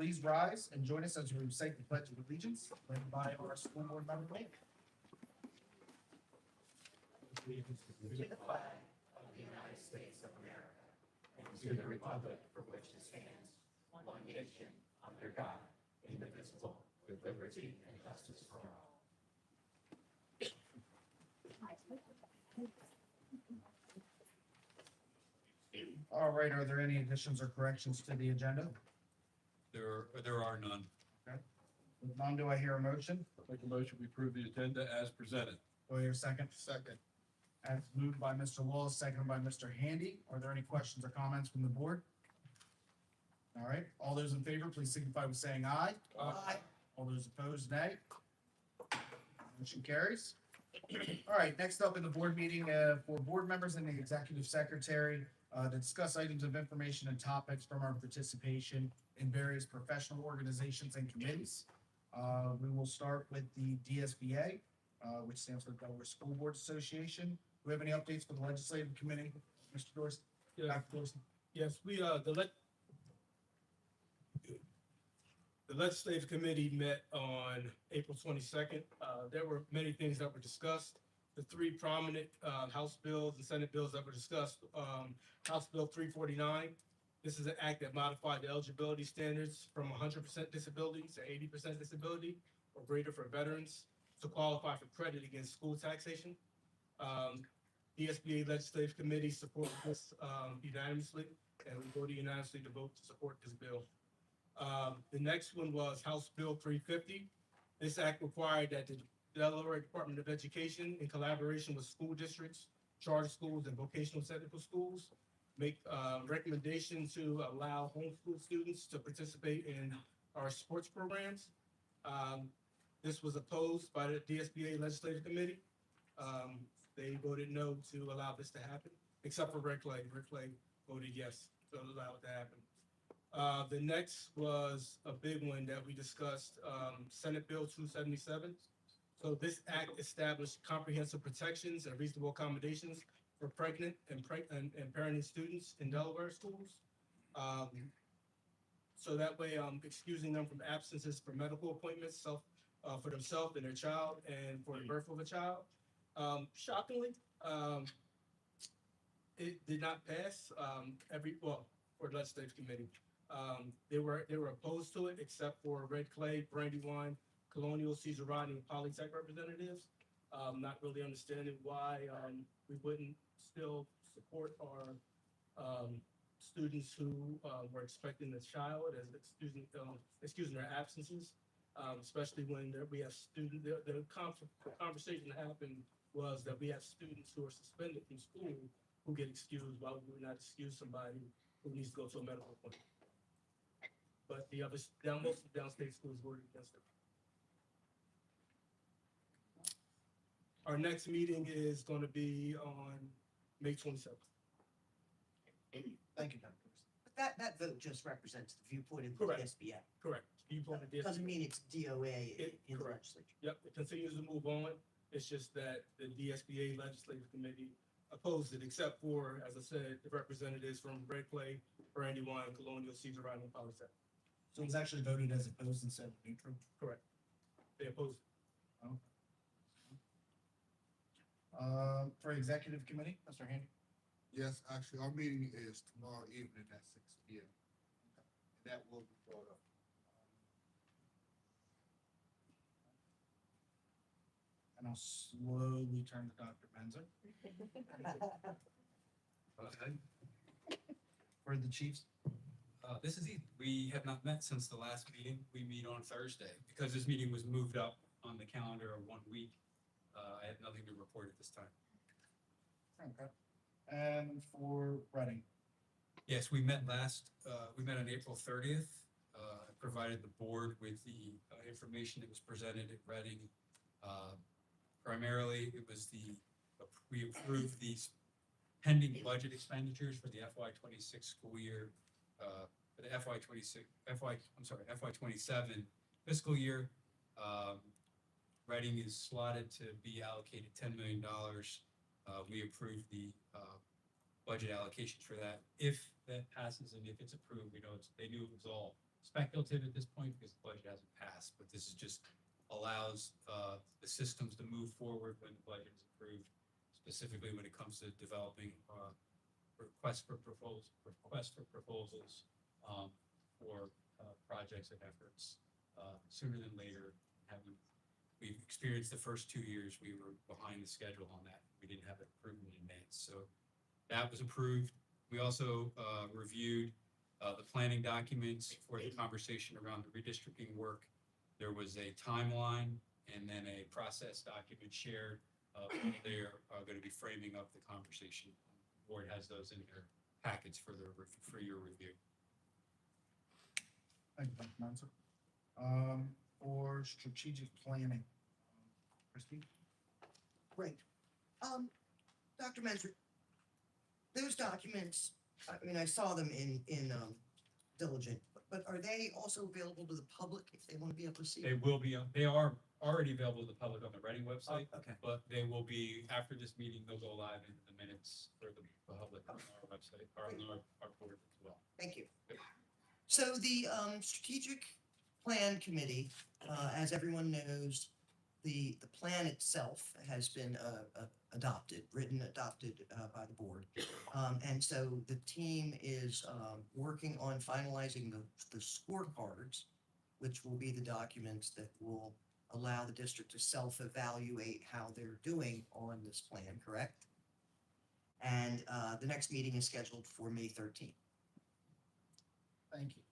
please rise and join us as we recite the Pledge of Allegiance, led by our school board member, Nate. Allegiance to the flag of the United States of America and to the republic for which it stands, one nation, under God, indivisible, with liberty and justice for all. All right, are there any additions or corrections to the agenda? There are none. With none, do I hear a motion? Make a motion, we approve the agenda as presented. Do I hear a second? Second. As moved by Mr. Wallace, seconded by Mr. Handy. Are there any questions or comments from the board? All right, all those in favor, please signify by saying aye. Aye. All those opposed, nay. Motion carries. All right, next up in the board meeting, for board members and the executive secretary, to discuss items of information and topics from our participation in various professional organizations and committees. We will start with the DSBA, which stands for Delaware School Board Association. Do we have any updates for the legislative committee, Mr. Dorsey? Yeah. Dr. Dorsey? Yes, the legislative committee met on April 22nd. There were many things that were discussed. The three prominent House bills and Senate bills that were discussed. House Bill 349. This is an act that modified the eligibility standards from 100% disability to 80% disability or greater for veterans to qualify for credit against school taxation. The SBA Legislative Committee supported this unanimously, and we voted unanimously to vote to support this bill. The next one was House Bill 350. This act required that the Delaware Department of Education, in collaboration with school districts, charter schools, and vocational technical schools, make recommendations to allow homeschool students to participate in our sports programs. This was opposed by the DSBA Legislative Committee. They voted no to allow this to happen, except for Red Clay. Red Clay voted yes to allow it to happen. The next was a big one that we discussed, Senate Bill 277. So this act established comprehensive protections and reasonable accommodations for pregnant and parenting students in Delaware schools. So that way, excusing them from absences for medical appointments, for themselves and their child, and for the birth of a child. Shockingly, it did not pass. For the legislative committee, they were opposed to it, except for Red Clay, Brandywine, Colonial, Cesar Rodney, and Polytech representatives. Not really understanding why we wouldn't still support our students who were expecting a child as excusing their absences, especially when we have students. The conversation that happened was that we have students who are suspended from school who get excused. Why would we not excuse somebody who needs to go to a medical appointment? But the other most downstate schools voted against it. Our next meeting is going to be on May 27th. Thank you, Dr. Dorsey. But that vote just represents the viewpoint of the Correct. DSBA. Correct. You voted this. Doesn't mean it's DOA in the Correct. legislature. Yep, it continues to move on. It's just that the DSBA Legislative Committee opposed it, except for, as I said, the representatives from Red Clay, Brandywine, Colonial, Cesar Rodney, and Polytech. So it was actually voted as opposed instead of neutral? Correct. They opposed it. For executive committee, Mr. Handy? Yes, actually, our meeting is tomorrow evening at 6 p.m. And that will be brought up. And I'll slowly turn to Dr. Benzer for the Chiefs. We have not met since the last meeting. We meet on Thursday. Because this meeting was moved up on the calendar of 1 week, I have nothing to report at this time. Okay. And for Reading? Yes, we met on April 30th. I provided the board with the information that was presented at Reading. Primarily, it was we approved these pending budget expenditures for the FY26 school year, for the FY27 fiscal year. Reading is slotted to be allocated $10 million. We approved the budget allocations for that. If that passes and if it's approved, they knew it was all speculative at this point because the budget hasn't passed, but this is just allows the systems to move forward when the budget is approved, specifically when it comes to developing requests for proposals for projects and efforts sooner than later. We've experienced the first 2 years, we were behind the schedule on that. We didn't have it approved in advance. So that was approved. We also reviewed the planning documents for the conversation around the redistricting work. There was a timeline and then a process document shared. They are going to be framing up the conversation. The board has those in their packets for your review. Thank you, Dr. Manzo. For strategic planning, Christine? Great. Dr. Menzer, those documents, I mean, I saw them in Diligent, but are they also available to the public if they want to be able to see? They will be, they are already available to the public on the Reading website, Okay. but they will be, after this meeting, they'll go live into the minutes for the public on our website, or on our board as well. Thank you. So the strategic plan committee, as everyone knows, the plan itself has been adopted by the board. And so the team is working on finalizing the scorecards, which will be the documents that will allow the district to self-evaluate how they're doing on this plan, correct? And the next meeting is scheduled for May 13th. Thank you.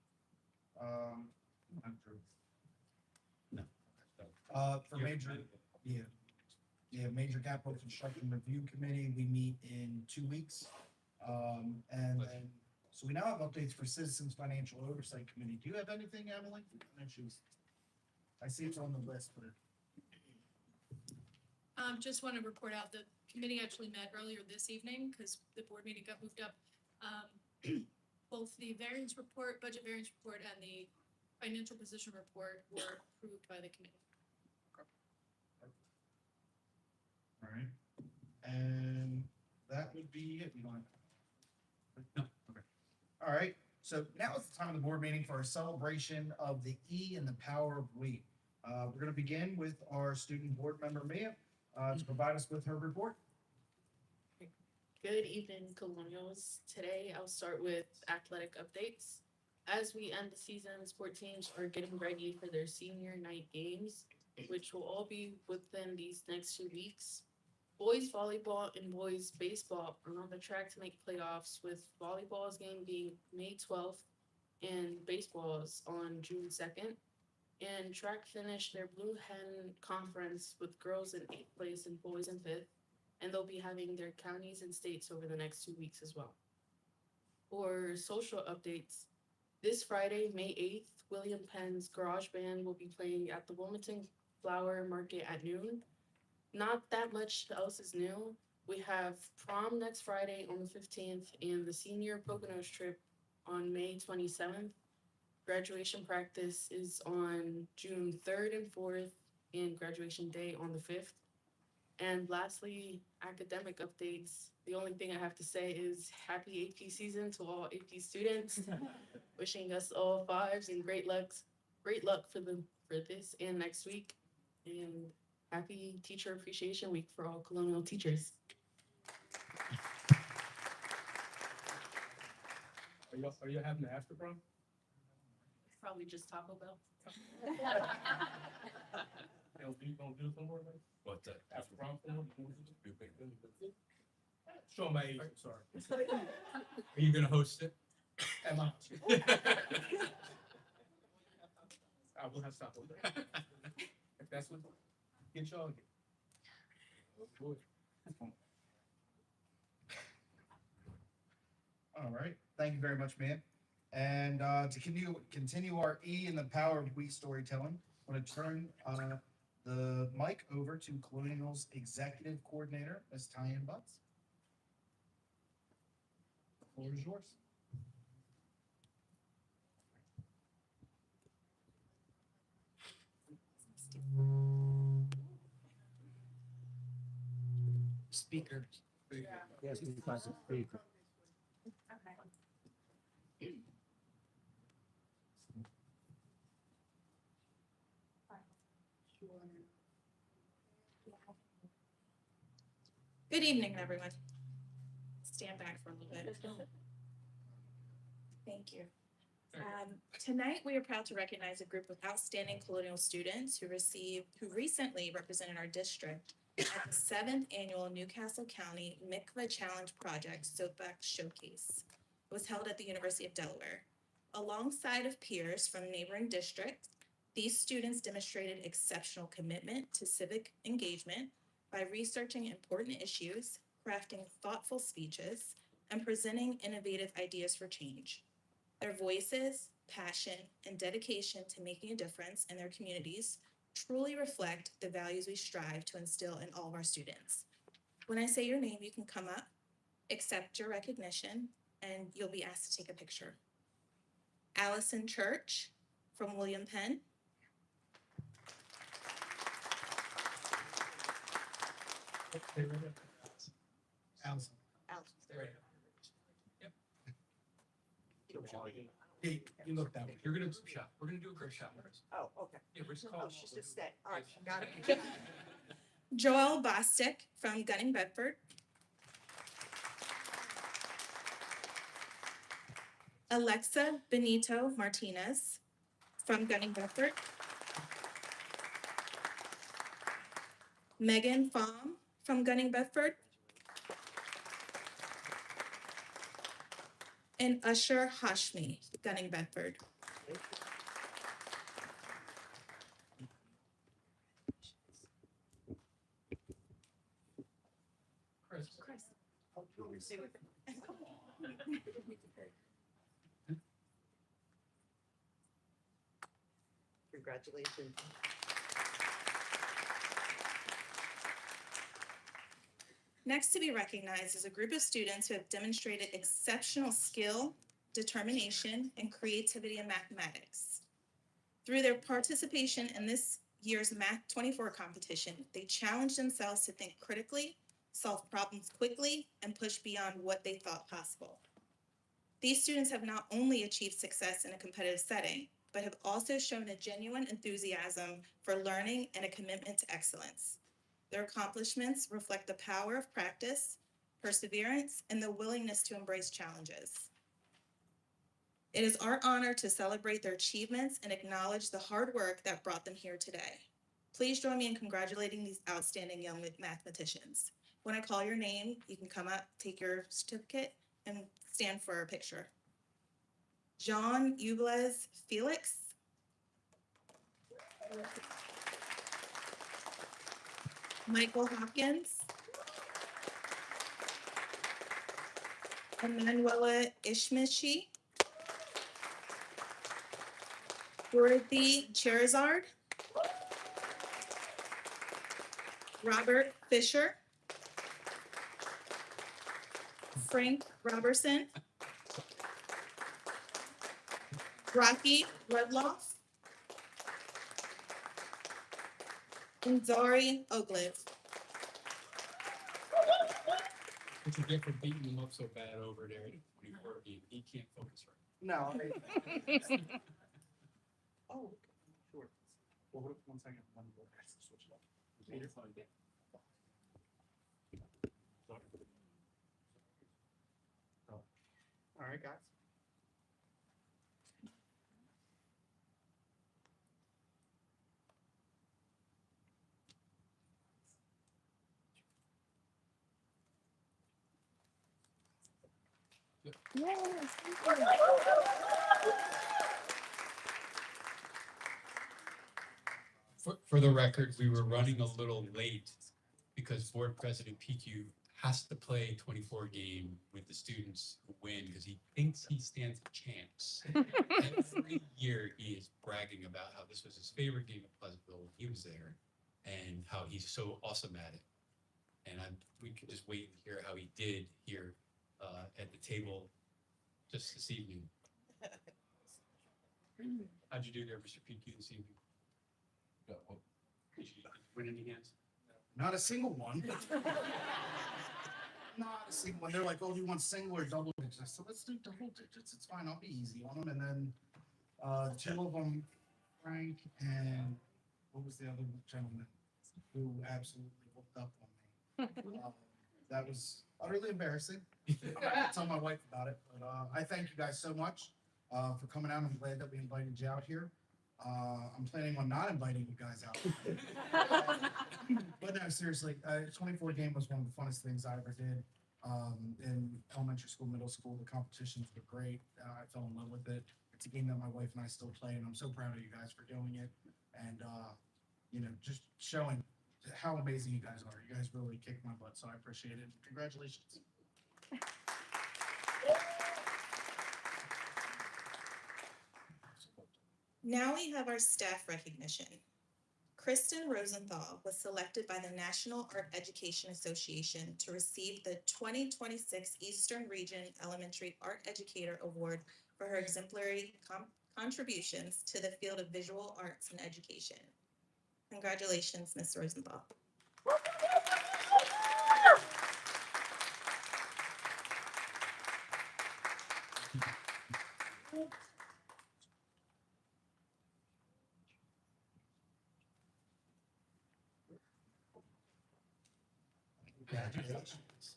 I'm through. No. For major, major capital construction review committee, we meet in 2 weeks. And then, so we now have updates for citizens financial oversight committee. Do you have anything, Emily? I see it's on the list, but. Just want to report out the committee actually met earlier this evening because the board meeting got moved up. Both the variance report, budget variance report, and the financial position report were approved by the committee. All right. And that would be it. You want? No. Okay. All right. So now it's the time of the board meeting for our celebration of the E and the power of we. We're going to begin with our student board member, Mia, to provide us with her report. Good evening, Colonials. Today, I'll start with athletic updates. As we end the season, sport teams are getting ready for their senior night games, which will all be within these next 2 weeks. Boys volleyball and boys baseball are on the track to make playoffs, with volleyball's game being May 12th and baseball's on June 2nd. And track finished their Blue Hen Conference with girls in 8th place and boys in 5th. And they'll be having their counties and states over the next 2 weeks as well. For social updates, this Friday, May 8th, William Penn's Garage Band will be playing at the Wilmington Flower Market at noon. Not that much else is new. We have prom next Friday on the 15th and the senior Poconos trip on May 27th. Graduation practice is on June 3rd and 4th and graduation day on the 5th. And lastly, academic updates. The only thing I have to say is happy AP season to all AP students. Wishing us all fives and great luck for this and next week. And happy Teacher Appreciation Week for all Colonial teachers. Are you having the after prom? Probably just Taco Bell. Don't do it somewhere, man? What's that? After prom? Show my age, I'm sorry. Are you going to host it? Am I? I will have to stop over there. If that's what, get y'all again. Oh, boy. All right. Thank you very much, man. And to continue our E and the power of we storytelling, I'm going to turn the mic over to Colonial's executive coordinator, Ms. Tyann Butts. The floor is yours. Speaker. Yes, because of speaker. Good evening, everyone. Stand back for a little bit. Thank you. Tonight, we are proud to recognize a group of outstanding Colonial students who recently represented our district at the 7th Annual Newcastle County Mikvah Challenge Project Soapbox Showcase. It was held at the University of Delaware. Alongside of peers from neighboring districts, these students demonstrated exceptional commitment to civic engagement by researching important issues, crafting thoughtful speeches, and presenting innovative ideas for change. Their voices, passion, and dedication to making a difference in their communities truly reflect the values we strive to instill in all of our students. When I say your name, you can come up, accept your recognition, and you'll be asked to take a picture. Allison Church from William Penn. Allison. Stay right up. Yep. Hey, you look that way. You're gonna group shot. We're gonna do a group shot first. Oh, okay. Yeah, we're just Oh, calling. she's just staying. All right, got it. Joelle Bostic from Gunning Bedford. Alexa Benito Martinez from Gunning Bedford. Megan Pham from Gunning Bedford. And Usher Hashmi, Gunning Bedford. Chris. Congratulations. Next to be recognized is a group of students who have demonstrated exceptional skill, determination, and creativity in mathematics. Through their participation in this year's Math 24 competition, they challenged themselves to think critically, solve problems quickly, and push beyond what they thought possible. These students have not only achieved success in a competitive setting, but have also shown a genuine enthusiasm for learning and a commitment to excellence. Their accomplishments reflect the power of practice, perseverance, and the willingness to embrace challenges. It is our honor to celebrate their achievements and acknowledge the hard work that brought them here today. Please join me in congratulating these outstanding young mathematicians. When I call your name, you can come up, take your certificate, and stand for a picture. John Ublez Felix. Michael Hopkins. Emanuela Ishmishi. Dorothy Cherizard. Robert Fisher. Frank Robertson. Rocky Rudloff. And Zari Ogliv. What you get for beating him up so bad over there in 24 game, he can't focus right. No. Oh, Sure. Well, hold up 1 second. Let me go back and switch it up. Peter, fine. All right, guys. For the record, we were running a little late because Board President PQ has to play 24 game with the students who win because he thinks he stands a chance. Every year he is bragging about how this was his favorite game at Pleasantville when he was there and how he's so awesome at it. And we could just wait and hear how he did here at the table just this evening. How'd you do there, Mr. PQ, this evening? Got one. Did you win any hands? Not a single one. Not a single one. They're like, oh, do you want single or double digits? I said, let's do double digits. It's fine. I'll be easy on them. And then two of them, Frank and what was the other gentleman who absolutely whooped up on me? That was utterly embarrassing. I'm not gonna tell my wife about it, but, I thank you guys so much, for coming out. I'm glad that we invited you out here. I'm planning on not inviting you guys out. But no, seriously, 24 game was one of the funnest things I ever did. In elementary school, middle school, the competitions were great. I fell in love with it. It's a game that my wife and I still play, and I'm so proud of you guys for doing it. And, just showing how amazing you guys are. You guys really kicked my butt, so I appreciate it. Congratulations. Now we have our staff recognition. Kristen Rosenthal was selected by the National Art Education Association to receive the 2026 Eastern Region Elementary Art Educator Award for her exemplary contributions to the field of visual arts and education. Congratulations, Ms. Rosenthal. Congratulations.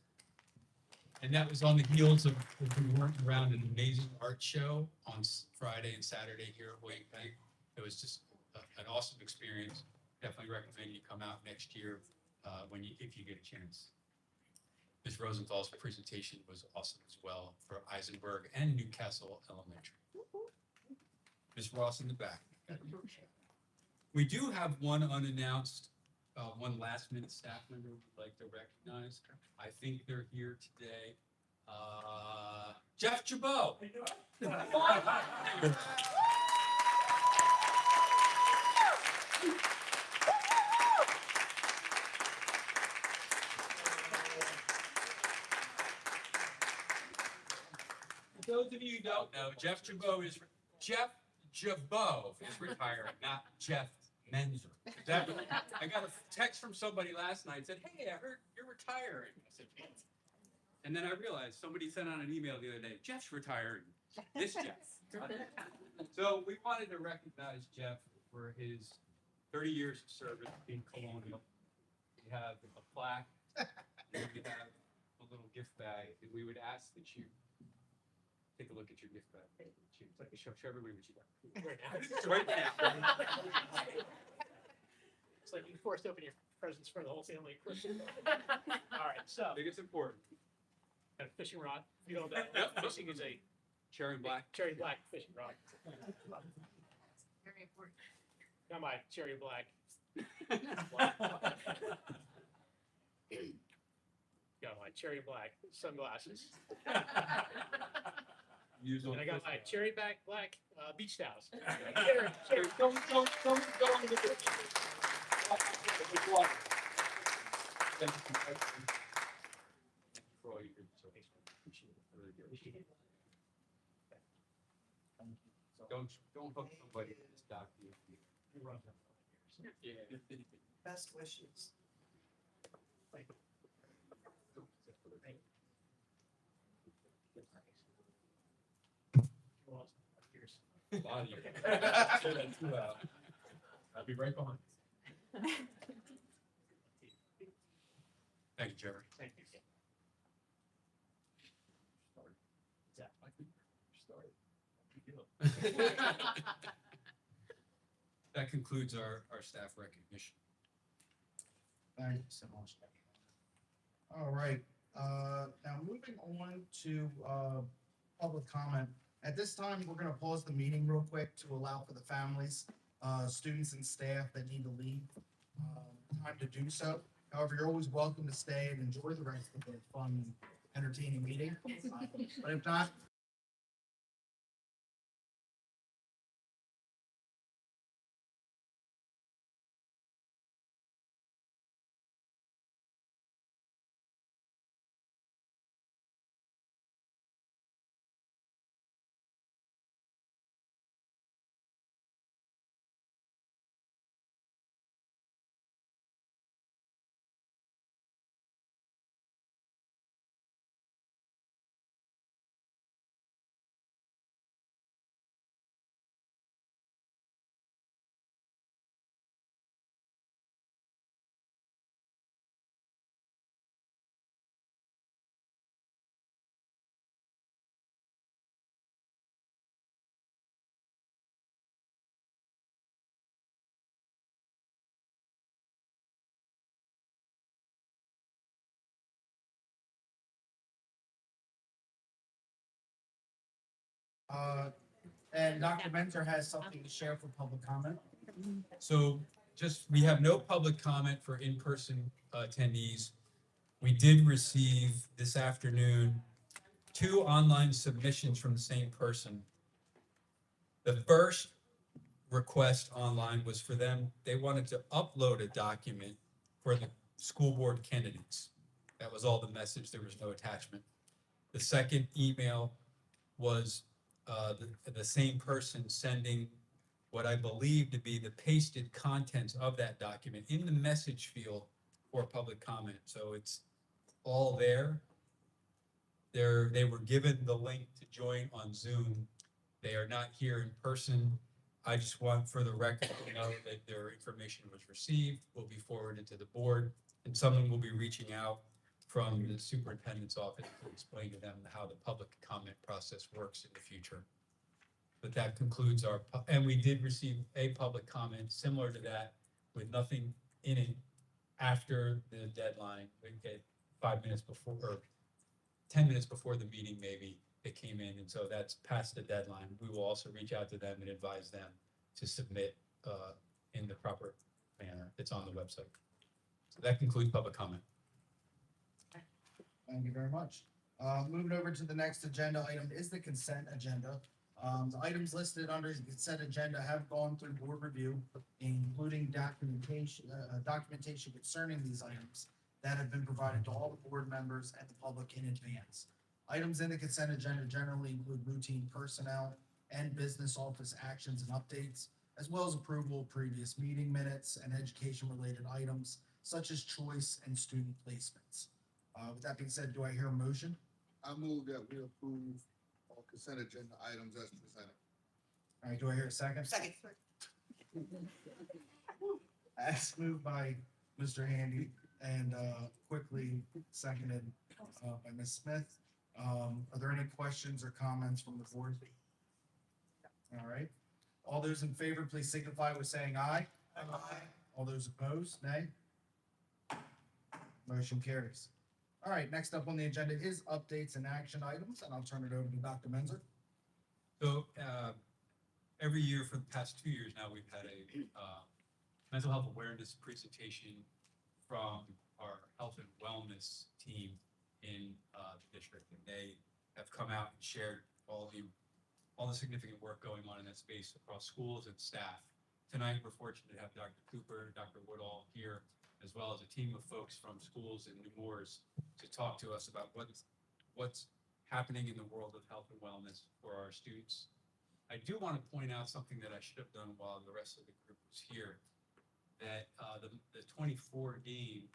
And that was on the heels of, if we weren't around, an amazing art show on Friday and Saturday here at William Penn. It was just an awesome experience. Definitely recommend you come out next year if you get a chance. Ms. Rosenthal's presentation was awesome as well for Eisenberg and Newcastle Elementary. Ms. Ross in the back. We do have one unannounced, one last minute staff member we'd like to recognize. I think they're here today. Jeff Jabot. For those of you who don't know, Jeff Jabot is retiring, not Jeff Menzer. I got a text from somebody last night, said, "Hey, I heard you're retiring." I said, and then I realized somebody sent out an email the other day, "Jeff's retiring." This Jeff. So we wanted to recognize Jeff for his 30 years of service in Colonial. We have a plaque, and we have a little gift bag, and we would ask that you take a look at your gift bag. Show everybody what you got. Right now. Right now. It's like you forced open your presents for the whole family. All right, so, I think it's important. got a fishing rod. You know, Yep. fishing is a Cherry and black. cherry black fishing rod. Very important. Got my cherry black. Got my cherry black sunglasses. Use And I got my cherry black beach towels. Don't. Thank you for all you do. So, appreciate it. I really do. Don't hook somebody with this doctor. Yeah. Best wishes. Body. I'll be right behind. Thank you, Jerry. Thank you. That concludes our staff recognition. Thank you so much. All right, now moving on to, public comment. At this time, we're gonna pause the meeting real quick to allow for the families, students and staff that need to leave, time to do so. However, you're always welcome to stay and enjoy the rest of the fun and entertaining meeting. But if not, And Dr. Mentor has something to share for public comment. So we have no public comment for in-person attendees. We did receive this afternoon 2 online submissions from the same person. The first request online was for them, they wanted to upload a document for the school board candidates. That was all the message, there was no attachment. The second email was the same person sending what I believe to be the pasted contents of that document in the message field for public comment. So it's all there. They were given the link to join on Zoom. They are not here in person. I just want for the record to know that their information was received, will be forwarded to the board, and someone will be reaching out from the superintendent's office to explain to them how the public comment process works in the future. But that concludes and we did receive a public comment similar to that with nothing in it after the deadline. We get 5 minutes before, or 10 minutes before the meeting, maybe it came in, and so that's past the deadline. We will also reach out to them and advise them to submit in the proper manner. It's on the website. So that concludes public comment. Thank you very much. Moving over to the next agenda item is the consent agenda. The items listed under the consent agenda have gone through board review, including documentation concerning these items that have been provided to all the board members and the public in advance. Items in the consent agenda generally include routine personnel and business office actions and updates, as well as approval of previous meeting minutes and education-related items, such as choice and student placements. With that being said, do I hear a motion? I move that we approve all consent agenda items as presented. All right, do I hear a second? Second. As moved by Mr. Handy and quickly seconded by Ms. Smith. Are there any questions or comments from the board? All right. All those in favor, please signify with saying aye. Aye. All those opposed, nay. Motion carries. All right, next up on the agenda is updates and action items, and I'll turn it over to Dr. Menzer. So every year for the past 2 years now, we've had a mental health awareness presentation from our health and wellness team in the district, and they have come out and shared all the significant work going on in that space across schools and staff. Tonight, we're fortunate to have Dr. Cooper, Dr. Woodall here, as well as a team of folks from schools in Nemours to talk to us about what's happening in the world of health and wellness for our students. I do want to point out something that I should have done while the rest of the group was here, that the 24 game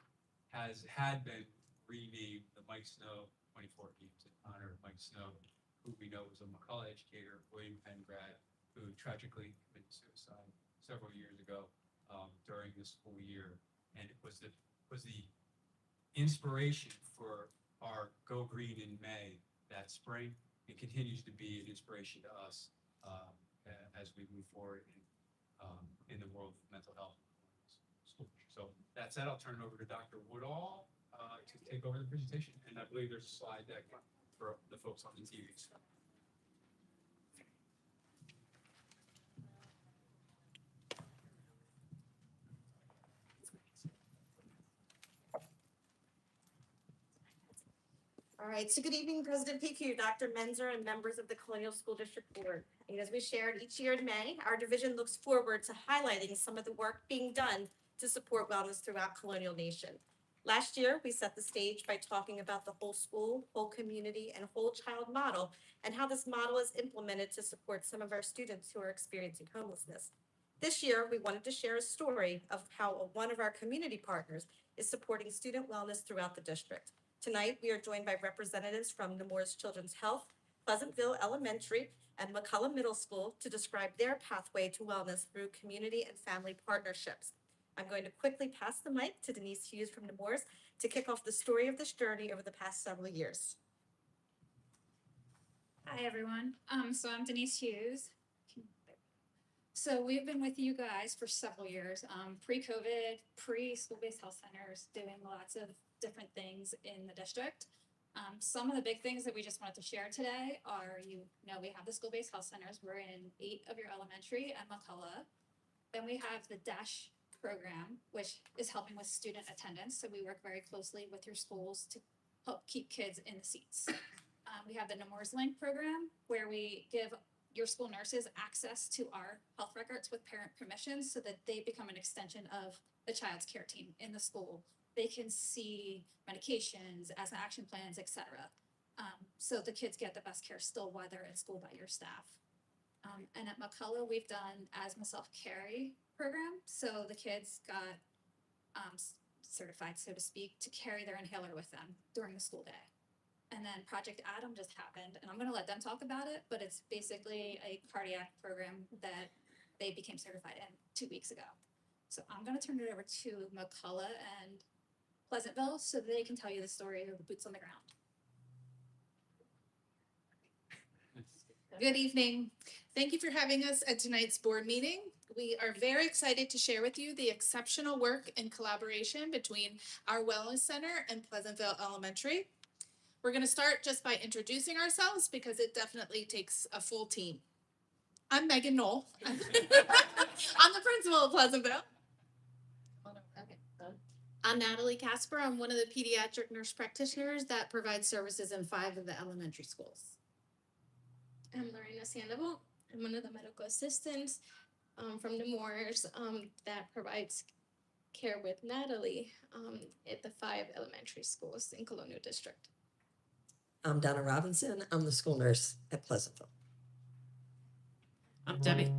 had been renamed the Mike Snow 24 games in honor of Mike Snow, who we know was a McCullough educator, William Penn grad, who tragically committed suicide several years ago during the school year. And it was the inspiration for our Go Green in May that spring. It continues to be an inspiration to us as we move forward in the world of mental health. So that said, I'll turn it over to Dr. Woodall to take over the presentation. And I believe there's a slide deck for the folks on the TVs. All right, so good evening, President PQ, Dr. Menzer, and members of the Colonial School District Board. And as we shared each year in May, our division looks forward to highlighting some of the work being done to support wellness throughout Colonial Nation. Last year, we set the stage by talking about the whole school, whole community, and whole child model, and how this model is implemented to support some of our students who are experiencing homelessness. This year, we wanted to share a story of how one of our community partners is supporting student wellness throughout the district. Tonight, we are joined by representatives from Nemours Children's Health, Pleasantville Elementary, and McCullough Middle School to describe their pathway to wellness through community and family partnerships. I'm going to quickly pass the mic to Denise Hughes from Nemours to kick off the story of this journey over the past several years. Hi, everyone. So I'm Denise Hughes. So we've been with you guys for several years, pre-COVID, pre-school-based health centers, doing lots of different things in the district. Some of the big things that we just wanted to share today are, we have the school-based health centers. We're in 8 of your elementary and McCullough. Then we have the DASH program, which is helping with student attendance. So we work very closely with your schools to help keep kids in the seats. We have the Nemours Link program, where we give your school nurses access to our health records with parent permission so that they become an extension of the child's care team in the school. They can see medications, asthma action plans, etc. So the kids get the best care still while they're in school by your staff. And at McCullough, we've done asthma self-carry program. So the kids got certified, so to speak, to carry their inhaler with them during the school day. And then Project Adam just happened, and I'm gonna let them talk about it, but it's basically a cardiac program that they became certified in 2 weeks ago. So I'm gonna turn it over to McCullough and Pleasantville so they can tell you the story of the boots on the ground. Good evening. Thank you for having us at tonight's board meeting. We are very excited to share with you the exceptional work and collaboration between our Wellness Center and Pleasantville Elementary. We're going to start just by introducing ourselves because it definitely takes a full team. I'm Megan Knoll. I'm the principal of Pleasantville. I'm Natalie Casper. I'm one of the pediatric nurse practitioners that provides services in 5 of the elementary schools. I'm Lorena Sandoval. I'm one of the medical assistants from Nemours that provides care with Natalie at the 5 elementary schools in Colonial District. I'm Donna Robinson. I'm the school nurse at Pleasantville. I'm Debbie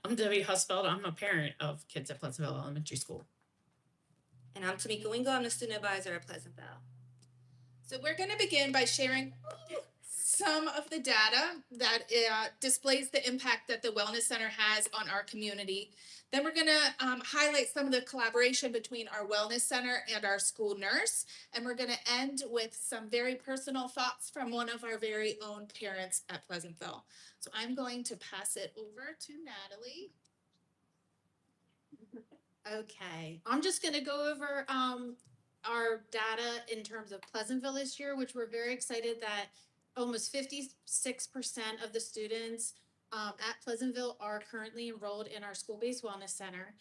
Husfeld. I'm a parent of kids at Pleasantville Elementary School. And I'm Tamika Wingo. I'm the student advisor at Pleasantville. So we're going to begin by sharing some of the data that displays the impact that the Wellness Center has on our community. Then we're going to highlight some of the collaboration between our Wellness Center and our school nurse. And we're going to end with some very personal thoughts from one of our very own parents at Pleasantville. So I'm going to pass it over to Natalie. Okay, I'm just gonna go over our data in terms of Pleasantville this year, which we're very excited that almost 56% of the students at Pleasantville are currently enrolled in our school-based wellness center.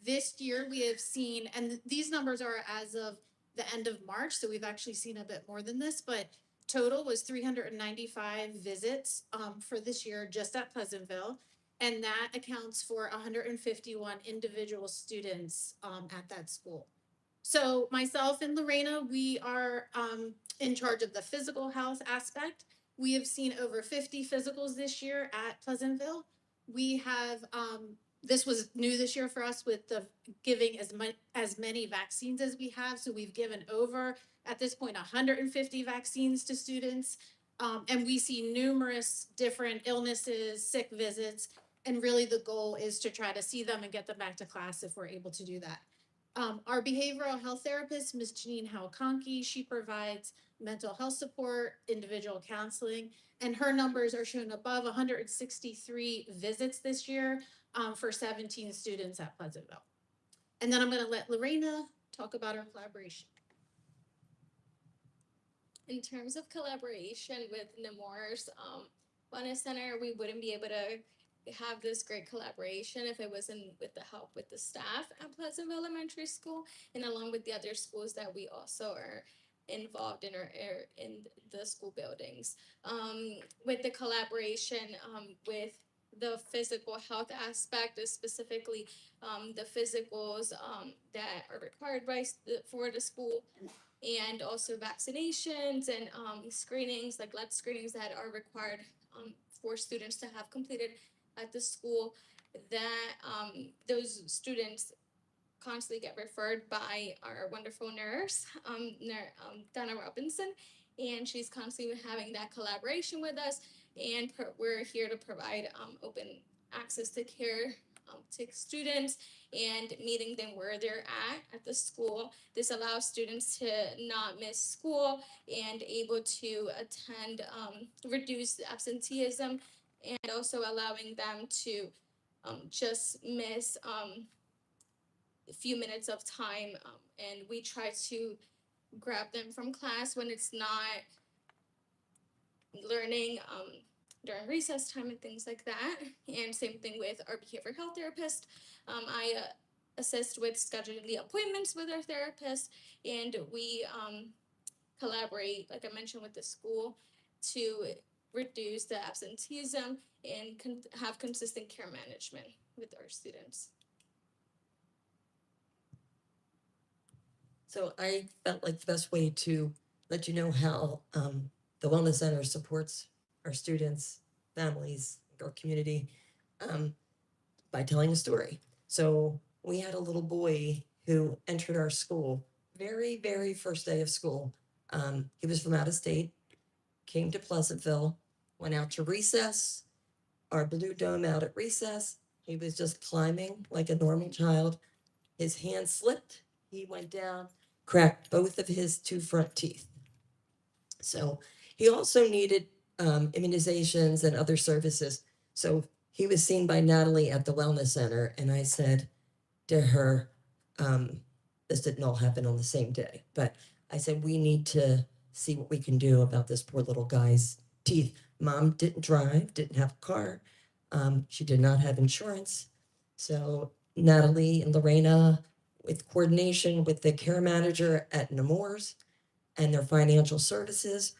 This year we have seen, and these numbers are as of the end of March, so we've actually seen a bit more than this, but total was 395 visits for this year just at Pleasantville. And that accounts for 151 individual students at that school. So myself and Lorena, we are in charge of the physical health aspect. We have seen over 50 physicals this year at Pleasantville. We have, this was new this year for us with the giving as many vaccines as we have. So we've given over, at this point, 150 vaccines to students. And we see numerous different illnesses, sick visits. And really the goal is to try to see them and get them back to class if we're able to do that. Our behavioral health therapist, Ms. Janine Hawakonki, she provides mental health support, individual counseling, and her numbers are shown above 163 visits this year for 17 students at Pleasantville. And then I'm going to let Lorena talk about our collaboration. In terms of collaboration with Nemours Wellness Center, we wouldn't be able to have this great collaboration if it wasn't with the help with the staff at Pleasantville Elementary School and along with the other schools that we also are involved in or in the school buildings. With the collaboration with the physical health aspect, specifically the physicals that are required for the school, and also vaccinations and screenings, like blood screenings that are required for students to have completed at the school, that those students constantly get referred by our wonderful nurse, Donna Robinson, and she's constantly having that collaboration with us, and we're here to provide open access to care to students and meeting them where they're at the school. This allows students to not miss school and able to attend, reduce absenteeism, and also allowing them to just miss a few minutes of time. And we try to grab them from class when it's not learning during recess time and things like that. And same thing with our behavioral health therapist. I assist with scheduling the appointments with our therapist, and we collaborate, like I mentioned, with the school to reduce the absenteeism and have consistent care management with our students. So I felt like the best way to let you know how the Wellness Center supports our students, families, our community by telling a story. So we had a little boy who entered our school very, very first day of school. He was from out of state, came to Pleasantville, went out to recess, our blue dome out at recess. He was just climbing like a normal child. His hand slipped. He went down, cracked both of his two front teeth. So he also needed immunizations and other services. So he was seen by Natalie at the Wellness Center, and I said to her, this didn't all happen on the same day, but I said, we need to see what we can do about this poor little guy's teeth. Mom didn't drive, didn't have a car. She did not have insurance. So Natalie and Lorena, with coordination with the care manager at Nemours and their financial services,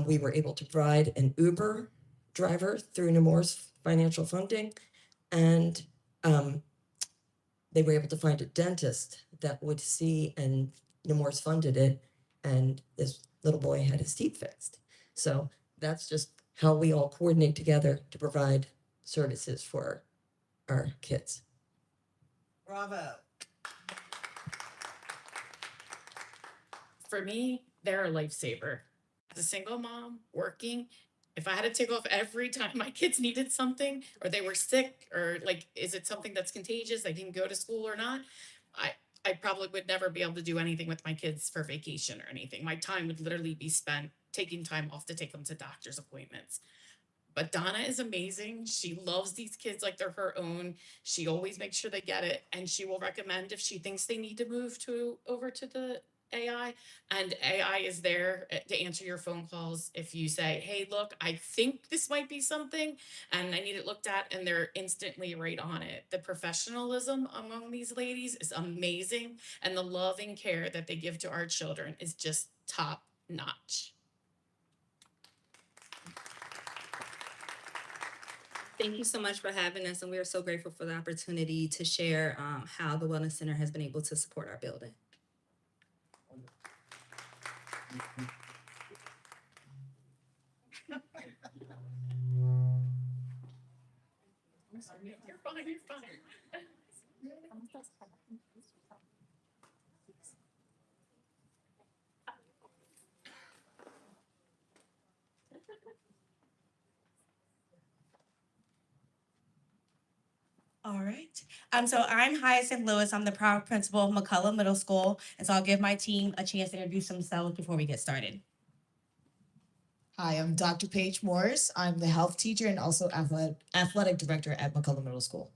we were able to provide an Uber driver through Nemours financial funding, and they were able to find a dentist that would see, and Nemours funded it, and this little boy had his teeth fixed. So that's just how we all coordinate together to provide services for our kids. Bravo. For me, they're a lifesaver. As a single mom working, if I had to take off every time my kids needed something or they were sick, or like, is it something that's contagious? They can go to school or not? I I probably would never be able to do anything with my kids for vacation or anything. My time would literally be spent taking time off to take them to doctor's appointments. But Donna is amazing. She loves these kids like they're her own. She always makes sure they get it, and she will recommend if she thinks they need to move to over to the AI. And AI is there to answer your phone calls if you say, "Hey, look, I think this might be something, and I need it looked at," and they're instantly right on it. The professionalism among these ladies is amazing, and the love and care that they give to our children is just top notch. Thank you so much for having us, and we are so grateful for the opportunity to share how the Wellness Center has been able to support our building. You're fine, you're fine. All right. So I'm Hyacinth Lewis. I'm the proud principal of McCullough Middle School. And so I'll give my team a chance to introduce themselves before we get started. Hi, I'm Dr. Paige Morris. I'm the health teacher and also athletic director at McCullough Middle School.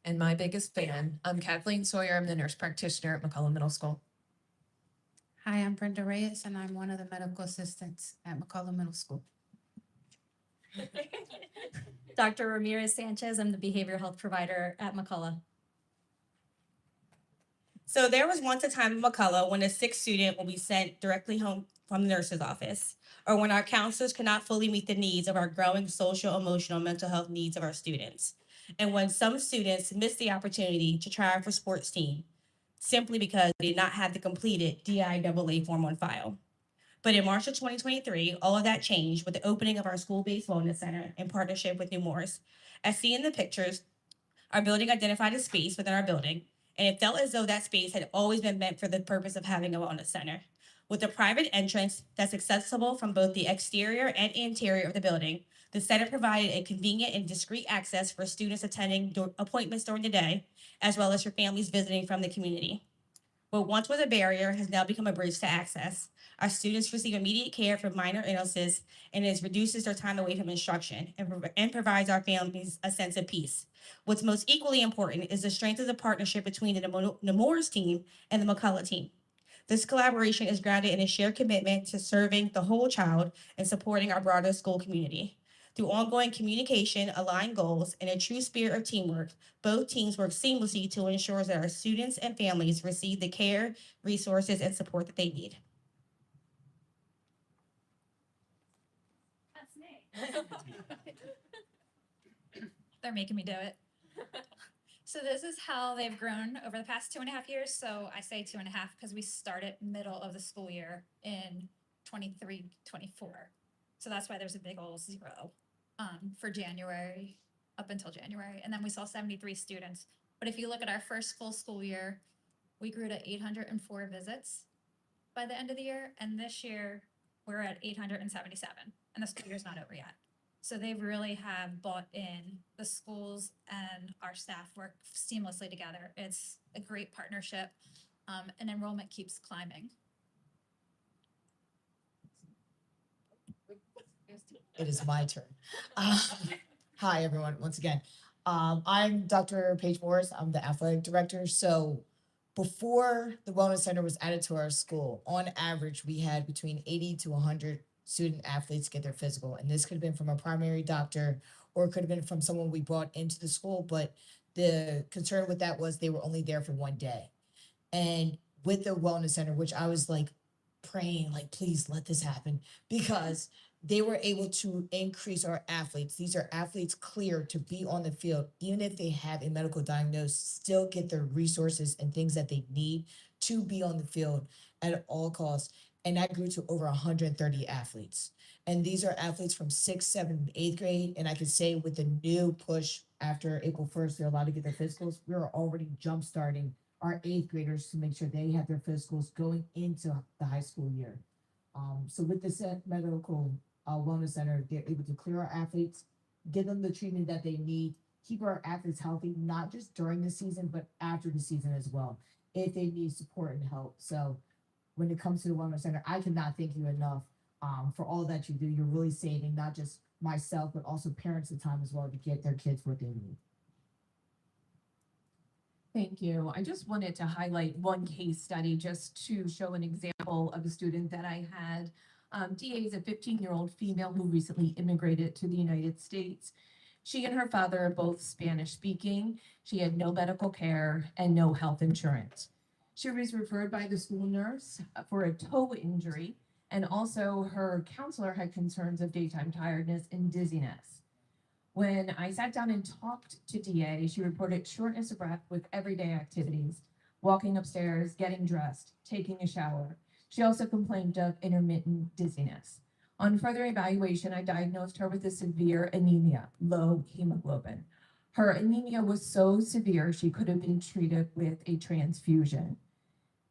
And my biggest fan, I'm Kathleen Sawyer. I'm the nurse practitioner at McCullough Middle School. Hi, I'm Brenda Reyes, and I'm one of the medical assistants at McCullough Middle School. Dr. Ramirez Sanchez, I'm the behavioral health provider at McCullough. So there was once a time in McCullough when a sick student will be sent directly home from the nurse's office, or when our counselors could not fully meet the needs of our growing social, emotional, mental health needs of our students. And when some students miss the opportunity to try out for sports team simply because they did not have the completed DIAA form on file. But in March of 2023, all of that changed with the opening of our school-based wellness center in partnership with Nemours. As seen in the pictures, our building identified a space within our building, and it felt as though that space had always been meant for the purpose of having a wellness center. With a private entrance that's accessible from both the exterior and interior of the building, the center provided a convenient and discreet access for students attending appointments during the day, as well as for families visiting from the community. What once was a barrier has now become a bridge to access. Our students receive immediate care for minor illnesses, and it reduces their time away from instruction and provides our families a sense of peace. What's most equally important is the strength of the partnership between the Nemours team and the McCullough team. This collaboration is grounded in a shared commitment to serving the whole child and supporting our broader school community. Through ongoing communication, aligned goals, and a true spirit of teamwork, both teams work seamlessly to ensure that our students and families receive the care, resources, and support that they need. That's me. They're making me do it. So this is how they've grown over the past 2.5 years. So I say 2.5 because we started middle of the school year in 23, 24. So that's why there's a big old 0 for January, up until January. And then we saw 73 students. But if you look at our first full school year, we grew to 804 visits by the end of the year. And this year we're at 877 and the school year's not over yet. So they really have bought in. The schools and our staff work seamlessly together. It's a great partnership, and enrollment keeps climbing. It is my turn. Hi, everyone, once again. I'm Dr. Paige Morris. I'm the athletic director. So before the Wellness Center was added to our school, on average, we had between 80 to 100 student athletes get their physical. And this could have been from a primary doctor or it could have been from someone we brought into the school. But the concern with that was they were only there for one day. And with the Wellness Center, which I was like praying, like, please let this happen, because they were able to increase our athletes. These are athletes cleared to be on the field, even if they have a medical diagnosis, still get the resources and things that they need to be on the field at all costs. And that grew to over 130 athletes. And these are athletes from 6th, 7th, and 8th grade. And I could say with the new push after April 1st, they're allowed to get their physicals. We are already jumpstarting our 8th graders to make sure they have their physicals going into the high school year. So with the medical wellness center, they're able to clear our athletes, give them the treatment that they need, keep our athletes healthy, not just during the season, but after the season as well, if they need support and help. So when it comes to the wellness center, I cannot thank you enough for all that you do. You're really saving not just myself, but also parents the time as well to get their kids what they need. Thank you. I just wanted to highlight one case study just to show an example of a student that I had. DA is a 15-year-old female who recently immigrated to the United States. She and her father are both Spanish speaking. She had no medical care and no health insurance. She was referred by the school nurse for a toe injury, and also her counselor had concerns of daytime tiredness and dizziness. When I sat down and talked to DA, she reported shortness of breath with everyday activities, walking upstairs, getting dressed, taking a shower. She also complained of intermittent dizziness. On further evaluation, I diagnosed her with a severe anemia, low hemoglobin. Her anemia was so severe, she could have been treated with a transfusion.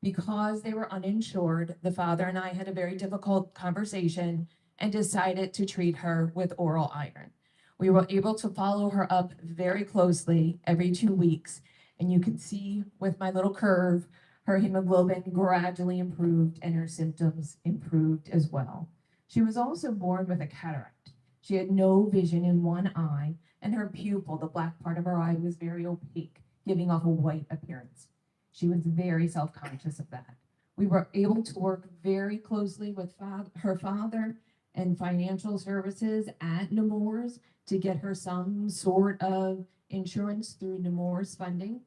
Because they were uninsured, the father and I had a very difficult conversation and decided to treat her with oral iron. We were able to follow her up very closely every 2 weeks, and you can see with my little curve, her hemoglobin gradually improved and her symptoms improved as well. She was also born with a cataract. She had no vision in one eye, and her pupil, the black part of her eye, was very opaque, giving off a white appearance. She was very self-conscious of that. We were able to work very closely with her father and financial services at Nemours to get her some sort of insurance through Nemours funding.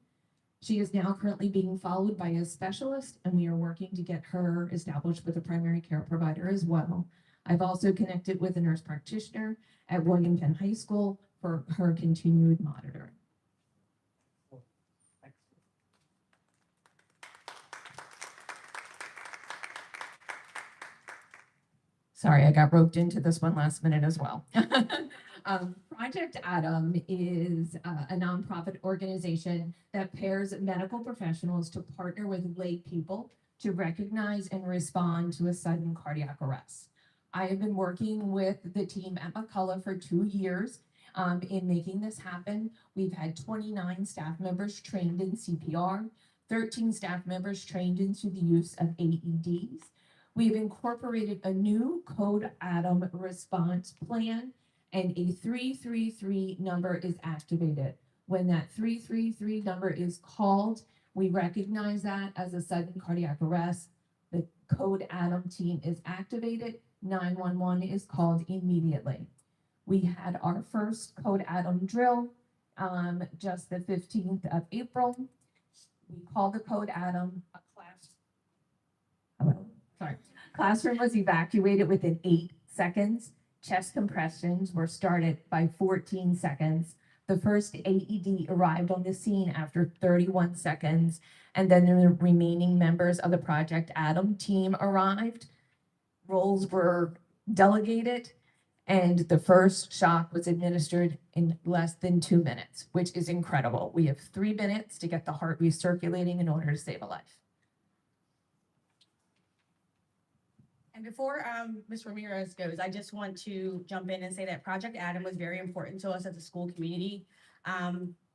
She is now currently being followed by a specialist, and we are working to get her established with a primary care provider as well. I've also connected with a nurse practitioner at William Penn High School for her continued monitoring. Sorry, I got roped into this one last minute as well. Project Adam is a nonprofit organization that pairs medical professionals to partner with lay people to recognize and respond to a sudden cardiac arrest. I have been working with the team at McCullough for 2 years in making this happen. We've had 29 staff members trained in CPR, 13 staff members trained into the use of AEDs. We've incorporated a new Code Adam response plan, and a 333 number is activated. When that 333 number is called, we recognize that as a sudden cardiac arrest. Code Adam team is activated, 911 is called immediately. We had our first Code Adam drill just the 15th of April. We called the Code Adam. Classroom was evacuated within 8 seconds. Chest compressions were started by 14 seconds. The first AED arrived on the scene after 31 seconds, and then the remaining members of the Project Adam team arrived. Roles were delegated, and the first shock was administered in less than 2 minutes, which is incredible. We have 3 minutes to get the heart recirculating in order to save a life. And before Ms. Ramirez goes, I just want to jump in and say that Project Adam was very important to us as a school community.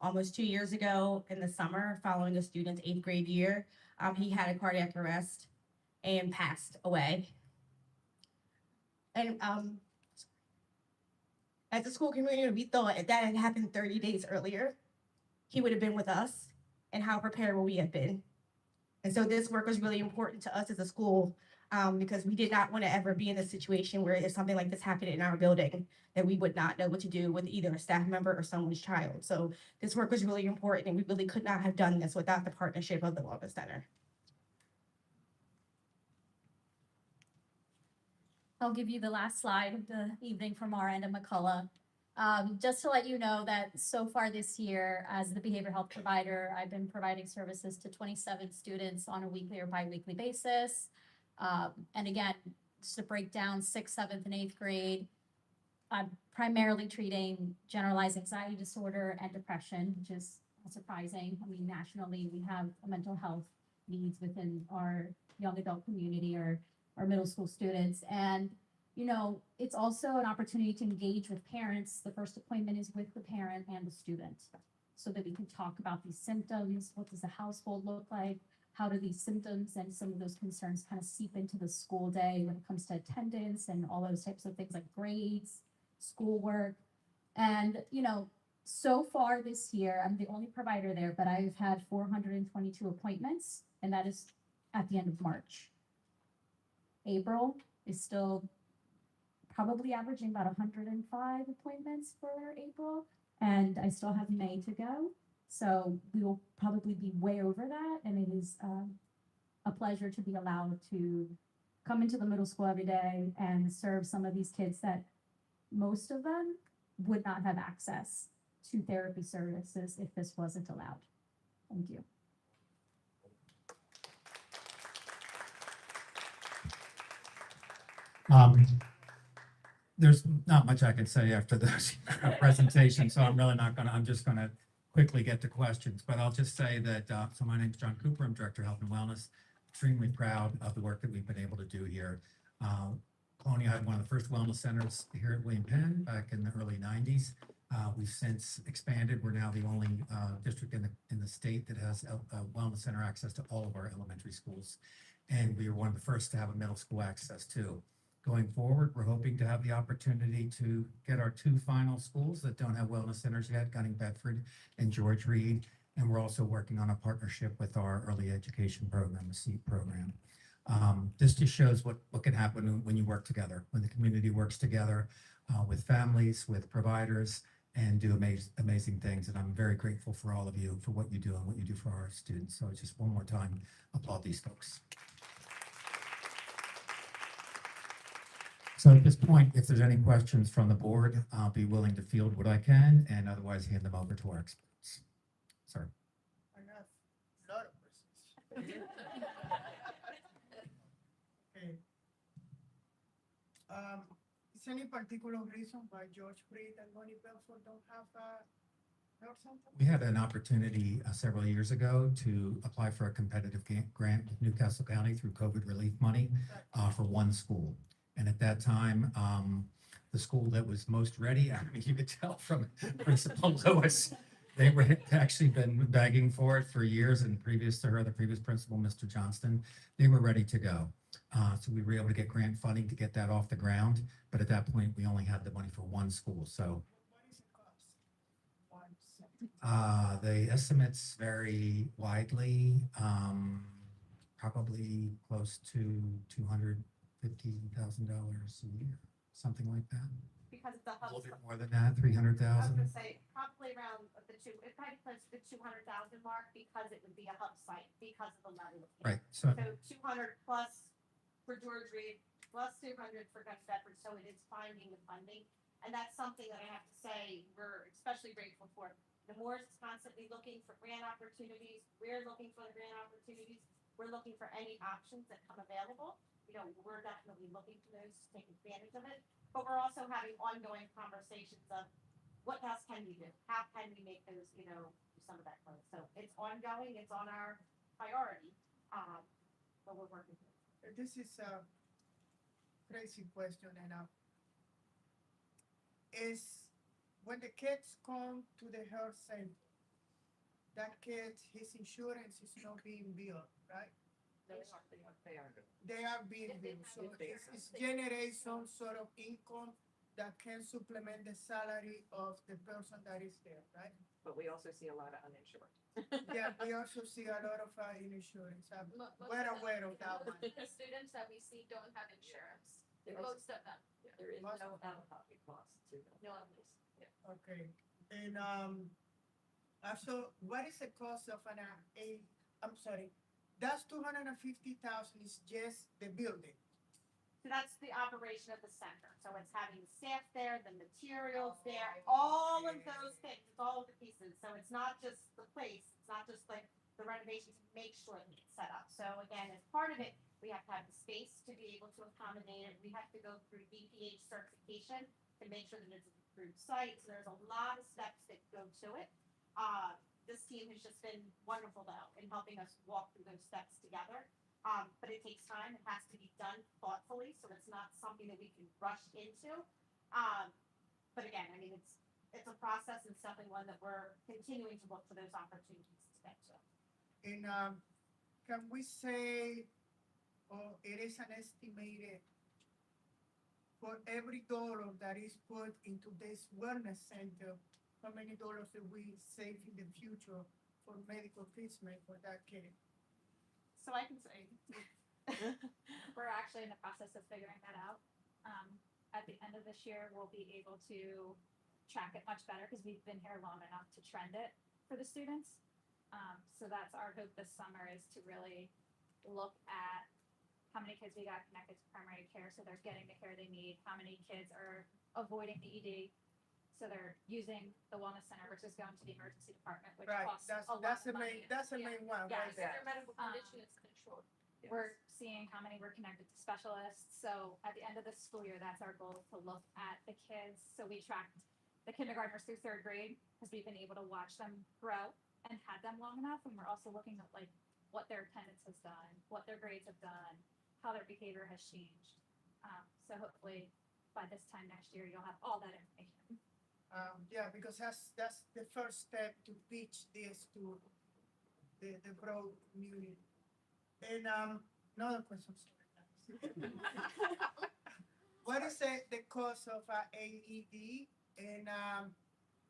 Almost 2 years ago in the summer, following a student's 8th grade year, he had a cardiac arrest and passed away. And as a school community, we thought if that had happened 30 days earlier, he would have been with us, and how prepared would we have been? And so this work was really important to us as a school, because we did not want to ever be in a situation where if something like this happened in our building, that we would not know what to do with either a staff member or someone's child. So this work was really important, and we really could not have done this without the partnership of the Wellness Center. I'll give you the last slide of the evening from our end of McCullough. Just to let you know that so far this year, as the behavioral health provider, I've been providing services to 27 students on a weekly or bi-weekly basis. And again, just to break down 6th, 7th, and 8th grade, I'm primarily treating generalized anxiety disorder and depression, which is not surprising. I mean, nationally, we have mental health needs within our young adult community or our middle school students. And, you know, it's also an opportunity to engage with parents. The first appointment is with the parent and the student so that we can talk about these symptoms. What does the household look like? How do these symptoms and some of those concerns kind of seep into the school day when it comes to attendance and all those types of things like grades, schoolwork. And, you know, so far this year, I'm the only provider there, but I've had 422 appointments, and that is at the end of March. April is still probably averaging about 105 appointments for April, and I still have May to go. So we will probably be way over that, and it is a pleasure to be allowed to come into the middle school every day and serve some of these kids that most of them would not have access to therapy services if this wasn't allowed. Thank you. There's not much I can say after this presentation, so I'm really not gonna, I'm just gonna quickly get to questions, but I'll just say that, so my name's John Cooper, I'm Director of Health and Wellness. Extremely proud of the work that we've been able to do here. Colonial had one of the first wellness centers here at William Penn back in the early 90s. We've since expanded. We're now the only district in the state that has a wellness center access to all of our elementary schools. And we were one of the first to have a middle school access too. Going forward, we're hoping to have the opportunity to get our 2 final schools that don't have wellness centers yet, Gunning Bedford and George Reed. And we're also working on a partnership with our early education program, the SEEP program. This just shows what can happen when you work together, when the community works together with families, with providers, and do amazing things. And I'm very grateful for all of you for what you do and what you do for our students. So just one more time, applaud these folks. So at this point, if there's any questions from the board, I'll be willing to field what I can and otherwise hand them over to our experts. Sir. I got a lot of questions. Okay. Is any particular reason why George Reed and Bonnie Belfort don't have health center? We had an opportunity several years ago to apply for a competitive grant with Newcastle County through COVID relief money for one school. And at that time, the school that was most ready, I mean, you could tell from Principal Lewis, they were actually been begging for it for years, and previous to her, the previous principal, Mr. Johnston, they were ready to go. So we were able to get grant funding to get that off the ground. But at that point, we only had the money for one school. So the estimates vary widely. probably close to $250,000 a year, something like that. Because it's a A hub. little bit more than that, 300,000. Say probably around it probably close to the 200,000 mark because it would be a hub site because of the level of. Right, So so 200 plus for George Reed, plus 200 for Gus Bedford, so it is finding the funding. And that's something that I have to say, we're especially grateful for. Nemours is constantly looking for grant opportunities, we're looking for the grant opportunities, we're looking for any options that come available. We're definitely looking for those to take advantage of it, but we're also having ongoing conversations of what else can we do? How can we make those, do some of that growth? So it's ongoing, it's on our priority, but we're working. This is a crazy question, and is when the kids come to the health center, that kid, his insurance is not being billed, right? They are being billed, so it's generate some sort of income that can supplement the salary of the person that is there, right? But we also see a lot of uninsured. Yeah, we also see a lot of insurance. I'm well aware of that one. The students that we see don't have insurance, most of them. There is no out-of-pocket cost to them. No, at least. Okay, and so what is the cost of I'm sorry, that's 250,000 is just the building. So that's the operation of the center. So it's having the staff there, the materials there, all of those things, it's all of the pieces. So it's not just the place, it's not just like the renovations, make sure that it's set up. So again, as part of it, we have to have the space to be able to accommodate it. We have to go through BPH certification to make sure that it's an approved site. So there's a lot of steps that go to it. This team has just been wonderful though in helping us walk through those steps together. But it takes time. It has to be done thoughtfully, so it's not something that we can rush into. But again, I mean, it's a process and something one that we're continuing to look for those opportunities to get to. And can we say, it is an estimated for every dollar that is put into this wellness center, how many dollars do we save in the future for medical treatment for that kid? So I can say, We're actually in the process of figuring that out. At the end of this year, we'll be able to track it much better because we've been here long enough to trend it for the students. So that's our hope this summer is to really look at how many kids we got connected to primary care, so they're getting the care they need, how many kids are avoiding the ED, so they're using the wellness center versus going to the emergency department, which Right, costs a lot that's of the money. main one, Yeah, right so there. Their medical condition is controlled. We're seeing how many we're connected to specialists. So at the end of the school year, that's our goal, to look at the kids. So we tracked the kindergartners through third grade because we've been able to watch them grow and had them long enough. And we're also looking at like what their attendance has done, what their grades have done, how their behavior has changed. So hopefully by this time next year, you'll have all that information. Yeah, because that's the first step to pitch this to the broad community. And another question. Sorry. What is the cost of AED, and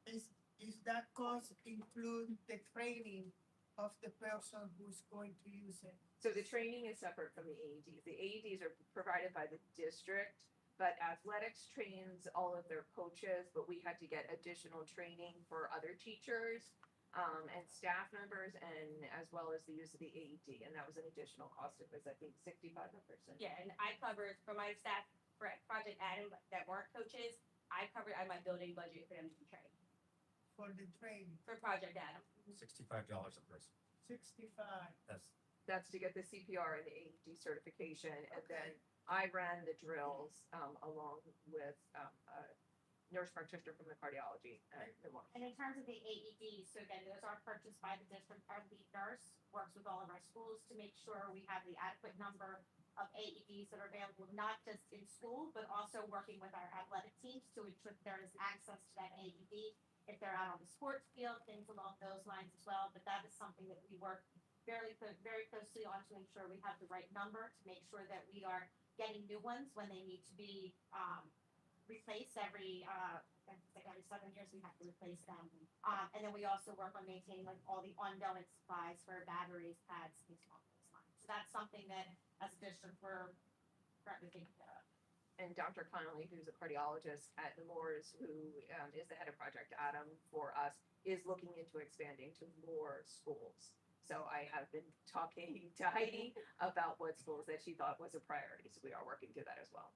is that cost include the training of the person who's going to use it? So the training is separate from the AEDs. The AEDs are provided by the district, but athletics trains all of their coaches, but we had to get additional training for other teachers and staff members, and as well as the use of the AED, and that was an additional cost. It was, I think, $6,500. Yeah, and I covered for my staff for Project Adam that weren't coaches, I covered out of my building budget for them to be trained For the training, for Project Adam. $65 a person. 65. That's to get the CPR and the AED certification, and then I ran the drills along with nurse practitioner from the cardiology and the one. and in terms of the AEDs, so again, those are purchased by the district. Our lead nurse works with all of our schools to make sure we have the adequate number of AEDs that are available, not just in school, but also working with our athletic teams to ensure that there is access to that AED if they're out on the sports field, things along those lines as well. But that is something that we work very closely on to ensure we have the right number, to make sure that we are getting new ones when they need to be replaced every 7 years. We have to replace them, and then we also work on maintaining like all the ongoing supplies for batteries, pads, things along those lines. So that's something that as a district we're currently taking care of. And Dr. Connolly, who's a cardiologist at Nemours, who is the head of Project Adam for us, is looking into expanding to more schools. So I have been talking to Heidi about what schools that she thought was a priority. So we are working through that as well.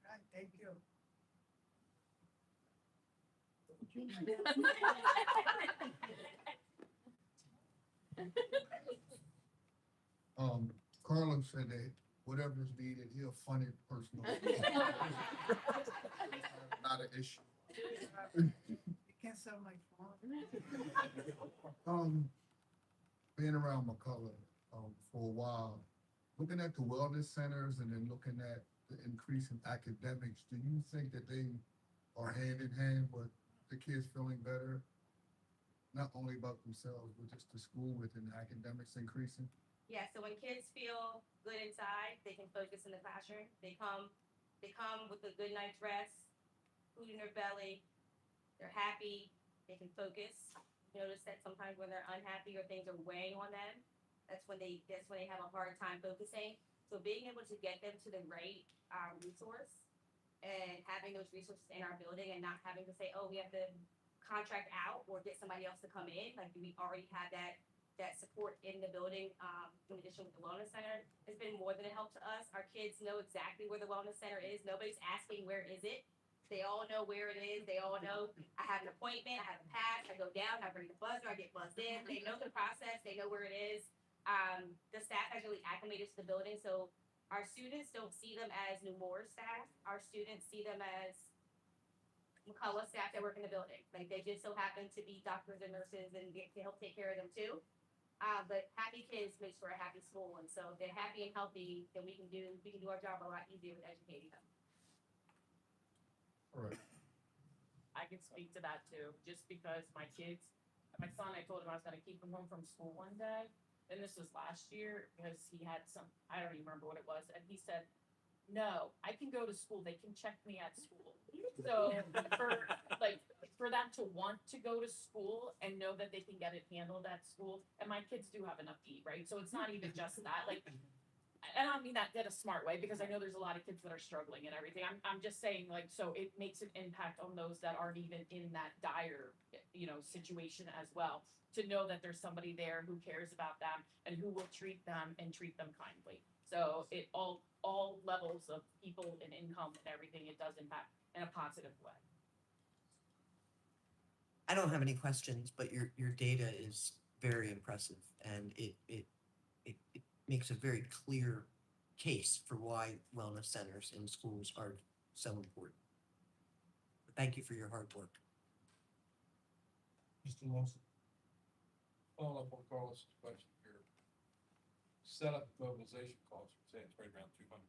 Right, thank you. Carlos said that whatever's needed, he'll fund it personally. Not an issue. You can't sell my phone. Being around McCullough, for a while, looking at the wellness centers and then looking at the increase in academics, do you think that they are hand in hand with the kids feeling better? Not only about themselves, but just the school within the academics increasing? Yeah, so when kids feel good inside, they can focus in the classroom. They come with a good night's rest, food in their belly, they're happy, they can focus. Notice that sometimes when they're unhappy or things are weighing on them, that's when they have a hard time focusing. So being able to get them to the right resource and having those resources in our building and not having to say, oh, we have to contract out or get somebody else to come in, like we already have that support in the building, in addition with the wellness center, has been more than a help to us. Our kids know exactly where the wellness center is. Nobody's asking where is it. They all know where it is. They all know I have an appointment, I have a pass, I go down, I bring the buzzer, I get buzzed in. They know the process, they know where it is. The staff has really acclimated to the building, so our students don't see them as Nemours staff. Our students see them as McCullough staff that work in the building. Like they just so happen to be doctors and nurses and they help take care of them too. But happy kids makes for a happy school, and so if they're happy and healthy, then we can do our job a lot easier with educating them. All right. I can speak to that too, just because my son, I told him I was gonna keep him home from school one day. And this was last year because he had I don't even remember what it was. And he said, no, I can go to school. They can check me at school. So for them to want to go to school and know that they can get it handled at school, and my kids do have enough to eat, right? So it's not even just that, and I don't mean that in a smart way, because I know there's a lot of kids that are struggling and everything. I'm just saying, so it makes an impact on those that aren't even in that dire, situation as well, to know that there's somebody there who cares about them and who will treat them and treat them kindly. So it all levels of people and income and everything, it does impact in a positive way. I don't have any questions, but your data is very impressive, and it makes a very clear case for why wellness centers in schools are so important. Thank you for your hard work. Mr. Lawson. Follow up on Carlos's question here. Setup mobilization costs, you're saying it's right around $200,000.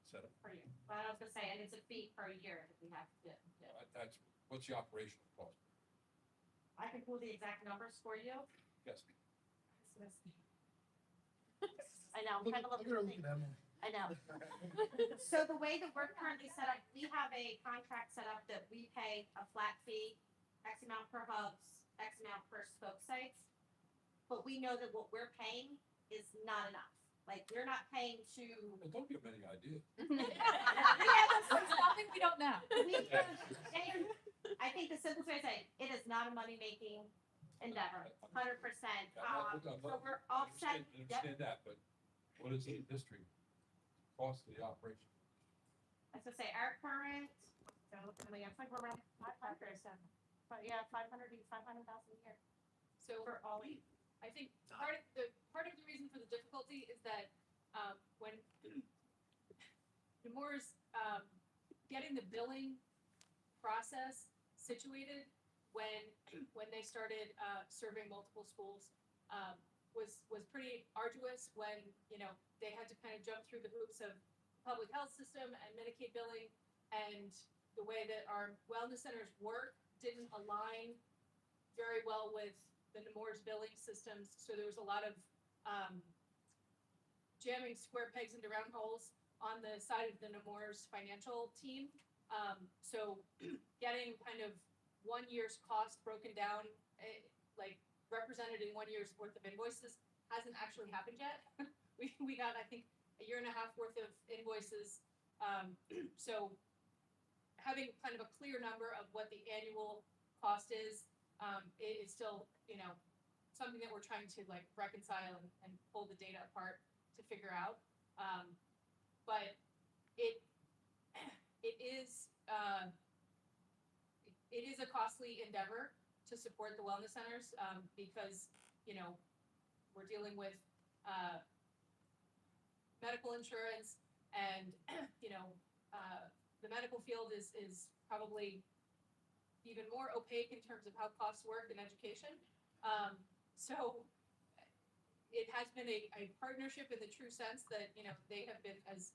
Setup. Per year. Well, I was gonna say, and it's a fee per year that we have to do. That's, what's the operational cost? I can pull the exact numbers for you. Yes. I know, I'm trying to look. I know. So the way that we're currently set up, we have a contract set up that we pay a flat fee, X amount per hubs, X amount per spoke sites. But we know that what we're paying is not enough. Like, we're not paying to. Well, don't give them any idea. There's nothing we don't know. I think the simplest way to say, it is not a money-making endeavor, 100%. So we're offset. Understand that, but what is the industry cost of the operation? I was gonna say, our current, I think we're around 500, but yeah, 500,000 a year. So For all I think part of the reason for the difficulty is that when Nemours getting the billing process situated when they started serving multiple schools was pretty arduous when they had to kind of jump through the hoops of public health system and Medicaid billing, and the way that our wellness centers work didn't align very well with the Nemours billing systems, so there was a lot of jamming square pegs into round holes on the side of the Nemours financial team. So getting kind of 1 year's cost broken down, like represented in 1 year's worth of invoices, hasn't actually happened yet. We got, I think, a year and a half worth of invoices. So having kind of a clear number of what the annual cost is, it is still, you know, something that we're trying to like reconcile and pull the data apart to figure out. But it is a costly endeavor to support the wellness centers, because, you know, we're dealing with medical insurance and, you know, the medical field is probably even more opaque in terms of how costs work in education. So it has been a partnership in the true sense that, you know, they have been, as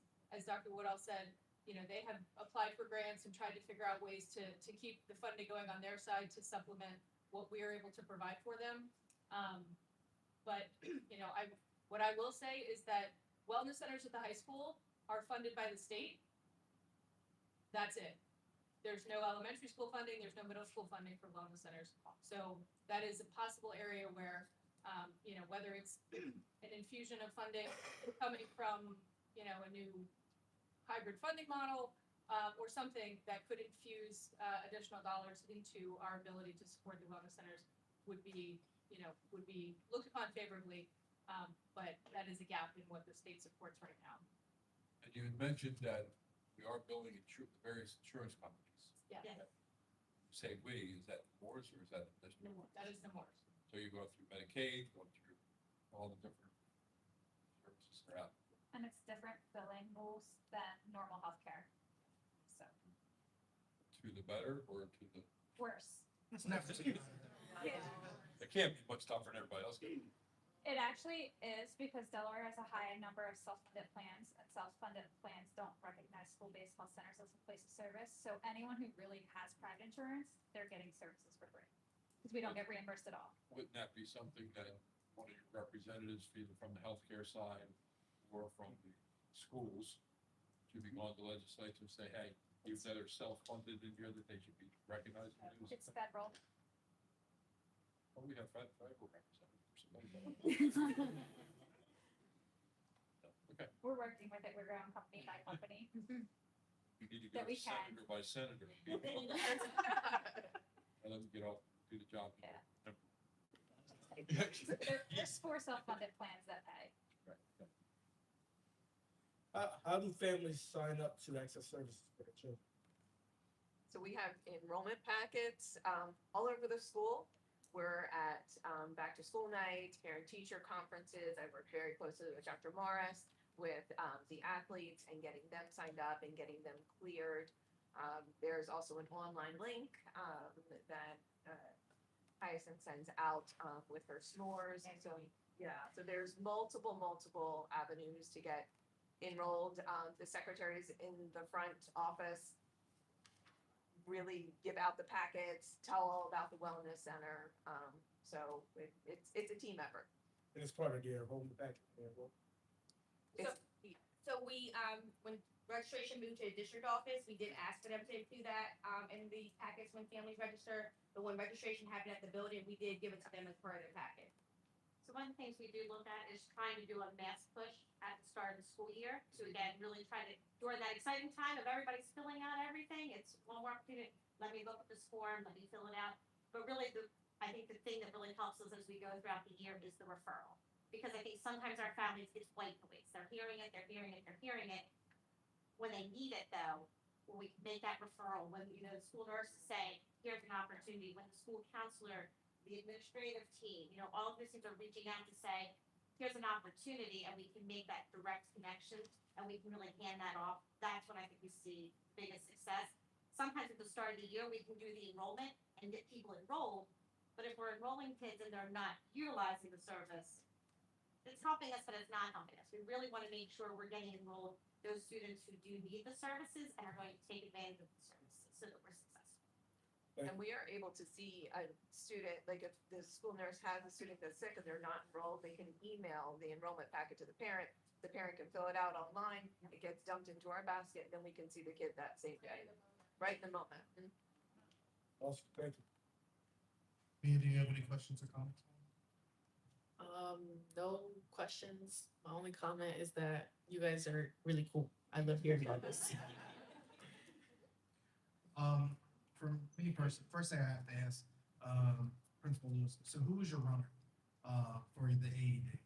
Dr. Woodall said, you know, they have applied for grants and tried to figure out ways to keep the funding going on their side to supplement what we are able to provide for them. But, you know, what I will say is that wellness centers at the high school are funded by the state. That's it. There's no elementary school funding, there's no middle school funding for wellness centers. So that is a possible area where, you know, whether it's an infusion of funding coming from, you know, a new hybrid funding model, or something that could infuse additional dollars into our ability to support the wellness centers would be, you know, would be looked upon favorably. But that is a gap in what the state supports right now. And you had mentioned that we are building various insurance companies. Yeah. Say we, is that Moore's or is that? That is Nemours. So you go through Medicaid, go through all the different services that are out. And it's different billing rules than normal healthcare. So To the better or to the? worse. It can't be much tougher than everybody else. It actually is because Delaware has a high number of self-funded plans, and self-funded plans don't recognize school-based health centers as a place of service. So anyone who really has private insurance, they're getting services for free because we don't get reimbursed at all. Wouldn't that be something that one of your representatives, either from the healthcare side or from the schools, should be going to the legislature and say, hey, even though they're self-funded in here, that they should be recognized? It's federal. Well, we have federal representatives. Okay. We're working with it. We're growing company by company. You need to That go we can. senator by senator. And let them get off, do the job. Yeah. There's 4 self-funded plans that pay. How do families sign up to access services for their children? So we have enrollment packets all over the school. We're at back to school night, parent teacher conferences. I work very closely with Dr. Morris with the athletes and getting them signed up and getting them cleared. There's also an online link that Hyacinth sends out with her s'mores. So yeah, so there's multiple avenues to get enrolled. The secretaries in the front office really give out the packets, tell all about the wellness center. So it's a team effort. And it's part of their enrollment package. So we, when registration moved to the district office, we did ask for them to do that, in the packets when families register. But when registration happened at the building, we did give it to them as part of the packet. So one of the things we do look at is trying to do a mass push at the start of the school year. So again, really try to, during that exciting time of everybody's filling out everything, it's one more opportunity. Let me look at this form, let me fill it out. But really, I think the thing that really helps us as we go throughout the year is the referral. Because I think sometimes our families, it's white noise. They're hearing it. When they need it though, when we make that referral, when, you know, the school nurses say, here's an opportunity, when the school counselor, the administrative team, you know, all of these things are reaching out to say, here's an opportunity, and we can make that direct connection, and we can really hand that off. That's when I think we see the biggest success. Sometimes at the start of the year, we can do the enrollment and get people enrolled, but if we're enrolling kids and they're not utilizing the service, it's helping us, but it's not helping us. We really want to make sure we're getting enrolled those students who do need the services and are going to take advantage of the services so that we're successful. And we are able to see a student, like if the school nurse has a student that's sick and they're not enrolled, they can email the enrollment packet to the parent. The parent can fill it out online, it gets dumped into our basket, then we can see the kid that same day, right in the moment. Awesome, thank you. Mia, do you have any questions or comments? No questions. My only comment is that you guys are really cool. I live here in Douglas. For me personally, first thing I have to ask, Principal Lewis, so who was your runner, for the AED?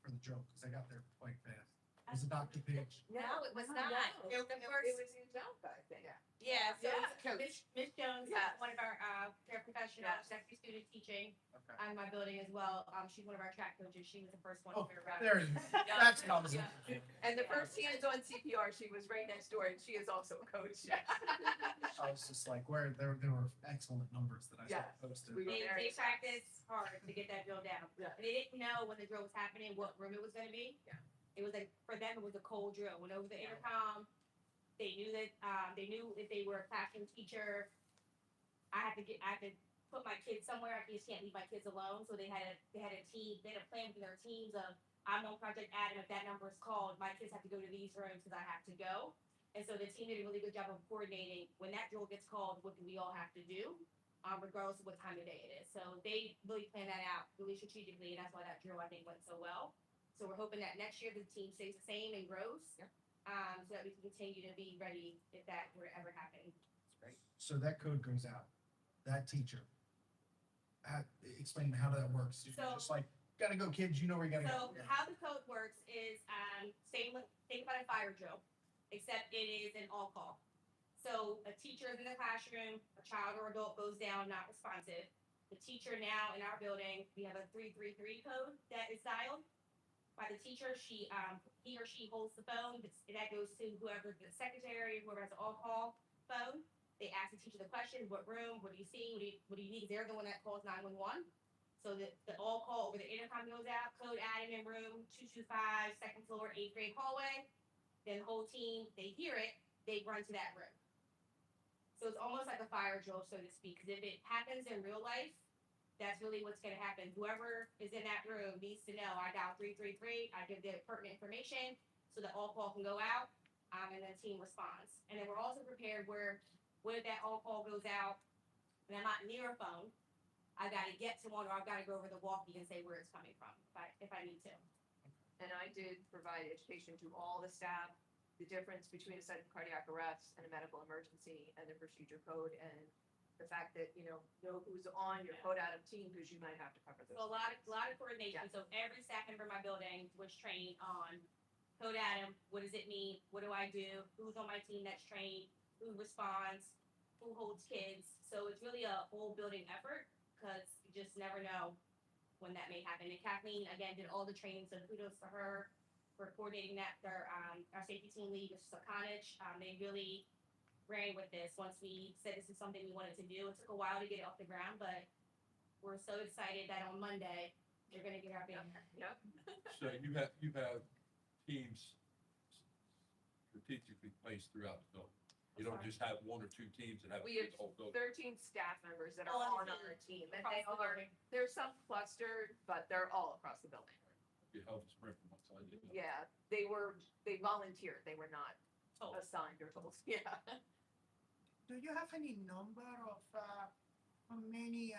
For the drill, because I got there quite fast. Was it Dr. Page? No, it was not. It The first- was Angelica, I think. Yeah, so Yeah. Miss Jones, Yes. one of our paraprofessionals, deputy student teaching Okay. on my building as well. She's one of our track coaches. She was the first one. Oh, to wear there it is. Yeah. That's what I was Yeah. looking for. And the first hands-on CPR, she was right next door, and she is also a coach. I was just like, where, there were excellent numbers that I saw Yes. posted. We were They very practiced hard to get that drill down. Yeah. And they didn't know when the drill was happening, what room it was gonna be. Yeah. It was like, for them, it was a cold drill. Went over the intercom. They knew that, they knew if they were a classroom teacher, I had to put my kids somewhere. I just can't leave my kids alone. So they had a team, they had a plan for their teams of, I'm on Project Adam. If that number is called, my kids have to go to these rooms because I have to go. And so the team did a really good job of coordinating. When that drill gets called, what do we all have to do? Regardless of what time of day it is. So they really planned that out really strategically, and that's why that drill, I think, went so well. So we're hoping that next year the team stays the same and grows. Yeah. So that we can continue to be ready if that were to ever happen. So that code goes out, that teacher, explain how that works. You're So- just like, gotta go, kids, you know where you gotta So go. how the code works is, same about a fire drill, except it is an all call. So a teacher is in the classroom, a child or adult goes down, not responsive. The teacher now in our building, we have a 333 code that is dialed by the teacher. He or she holds the phone, that goes to whoever, the secretary, whoever has the all call phone. They ask the teacher the question, what room, what do you see, what do you need? They're the one that calls 911. So the all call over the intercom goes out, code added in room 225, second floor, 8th grade hallway. Then the whole team, they hear it, they run to that room. So it's almost like a fire drill, so to speak, because if it happens in real life, that's really what's gonna happen. Whoever is in that room needs to know, I dial 333, I give the pertinent information, so that all call can go out, and the team responds. And then we're also prepared where, what if that all call goes out, and I'm not near a phone, I gotta get to one, or I've gotta go over the walkie and say where it's coming from, if I need to. And I did provide education to all the staff, the difference between a sudden cardiac arrest and a medical emergency and the procedure code, and the fact that, know who's on your code Adam team, because you might have to cover those. So a lot of coordination. So every staff member in my building was trained on Code Adam. What does it mean? What do I do? Who's on my team that's trained? Who responds? Who holds kids? So it's really a whole building effort because you just never know when that may happen. And Kathleen, again, did all the training, so kudos to her for coordinating that. Our safety team lead, Mr. Sakanich, they really ran with this. Once we said this is something we wanted to do, it took a while to get it off the ground, but we're so excited that on Monday, they're gonna get our big. Yep. So you have teams strategically placed throughout the building. You don't just have one or two teams that have We the have whole building. 13 staff members that are All on on our team, and across they the are, building. there's some clustered, but they're all across the building. You help sprint from one side to the other. Yeah, they volunteered, they were not assigned or told, yeah. Do you have any number of how many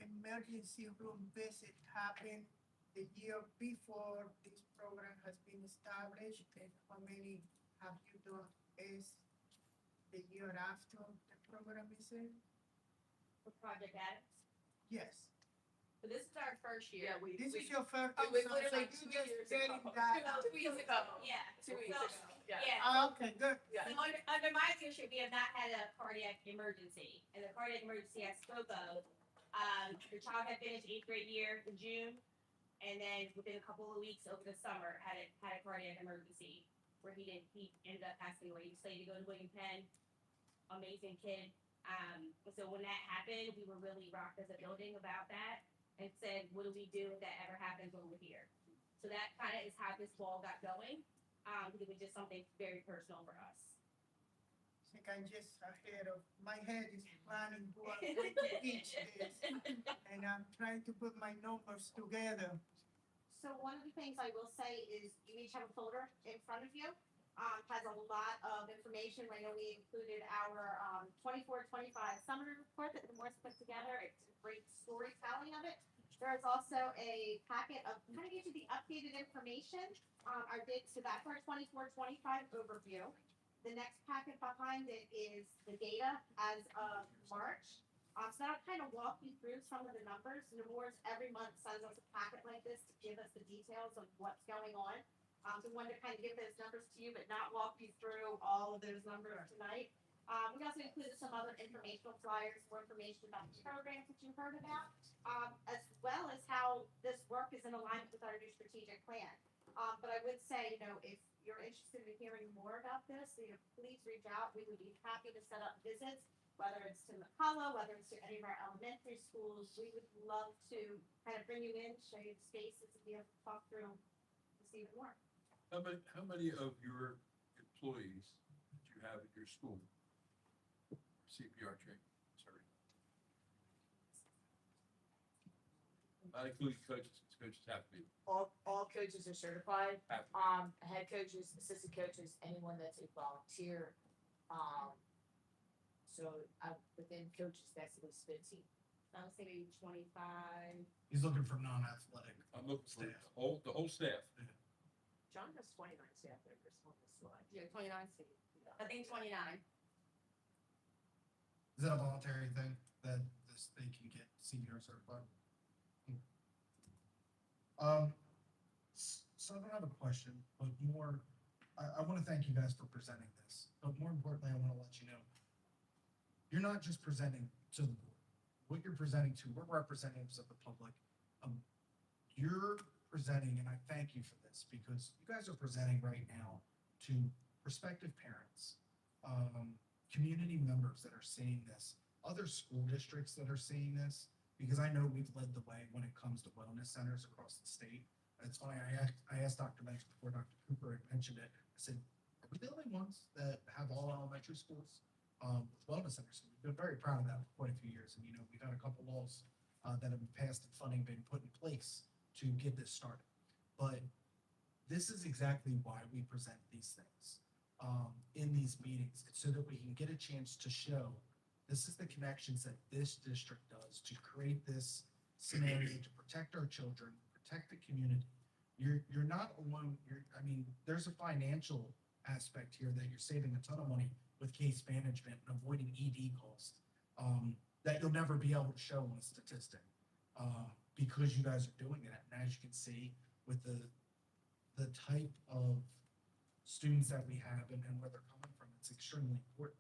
emergency room visits happened the year before this program has been established, and how many have you done is the year after the program is in? For Project Adams. Yes. So this is our first year. Yeah, This is your first. It was I'm sorry, literally so 2 you years just getting ago. that- 2 weeks ago. Yeah. 2 weeks So- ago, yeah. Yeah. Okay, good. Yeah. So under my leadership, we have not had a cardiac emergency, and the cardiac emergency I spoke of, the child had finished 8th grade year in June, and then within a couple of weeks over the summer, had a cardiac emergency where he ended up passing away. He slated to go to William Penn, amazing kid. So when that happened, we were really rocked as a building about that and said, what do we do if that ever happens when we're here? So that kind of is how this ball got going, because it was just something very personal for us. I think I'm just ahead of, my head is planning who I'm going to teach this, and I'm trying to put my numbers together. So one of the things I will say is you each have a folder in front of you. Has a lot of information. I know we included our 24-25 summer report that the Morse put together. It's a great storytelling of it. There is also a packet of, kind of gives you the updated information, our date, so that's our 24-25 overview. The next packet behind it is the data as of March. So that'll kind of walk you through some of the numbers. Nemours every month sends us a packet like this to give us the details of what's going on. So we wanted to kind of give those numbers to you, but not walk you through all of those numbers tonight. We also included some other informational flyers, more information about the programs that you heard about, as well as how this work is in alignment with our new strategic plan. But I would say, if you're interested in hearing more about this, please reach out. We would be happy to set up visits, whether it's to McCullough, whether it's to any of our elementary schools. We would love to kind of bring you in, show you the spaces, and be able to talk through this even more. How many of your employees do you have at your school? CPR training, sorry. Not including coaches, because coaches have to be. All coaches are certified. Have to. Head coaches, assistant coaches, anyone that's a volunteer. So within coaches, that's at least 15. I would say maybe 25. He's looking for non-athletic. I'm looking for Staff. the whole staff. John has 29 staff members on this slide. Yeah, 29 staff. I think 29. Is that a voluntary thing that they can get CPR certified? So I don't have a question, but more, I want to thank you guys for presenting this, but more importantly, I want to let you know, you're not just presenting to the board. What you're presenting to, we're representatives of the public. You're presenting, and I thank you for this, because you guys are presenting right now to prospective parents, community members that are seeing this, other school districts that are seeing this, because I know we've led the way when it comes to wellness centers across the state. It's funny, I asked Dr. Mensch before Dr. Cooper had mentioned it. I said, are we the only ones that have all elementary schools with wellness centers? We've been very proud of that for quite a few years. And, we've had a couple laws that have been passed and funding been put in place to get this started. But this is exactly why we present these things in these meetings, so that we can get a chance to show this is the connections that this district does to create this scenario to protect our children, protect the community. You're not alone. There's a financial aspect here that you're saving a ton of money with case management and avoiding ED costs that you'll never be able to show on a statistic because you guys are doing that. And as you can see with the type of students that we have and where they're coming from, it's extremely important.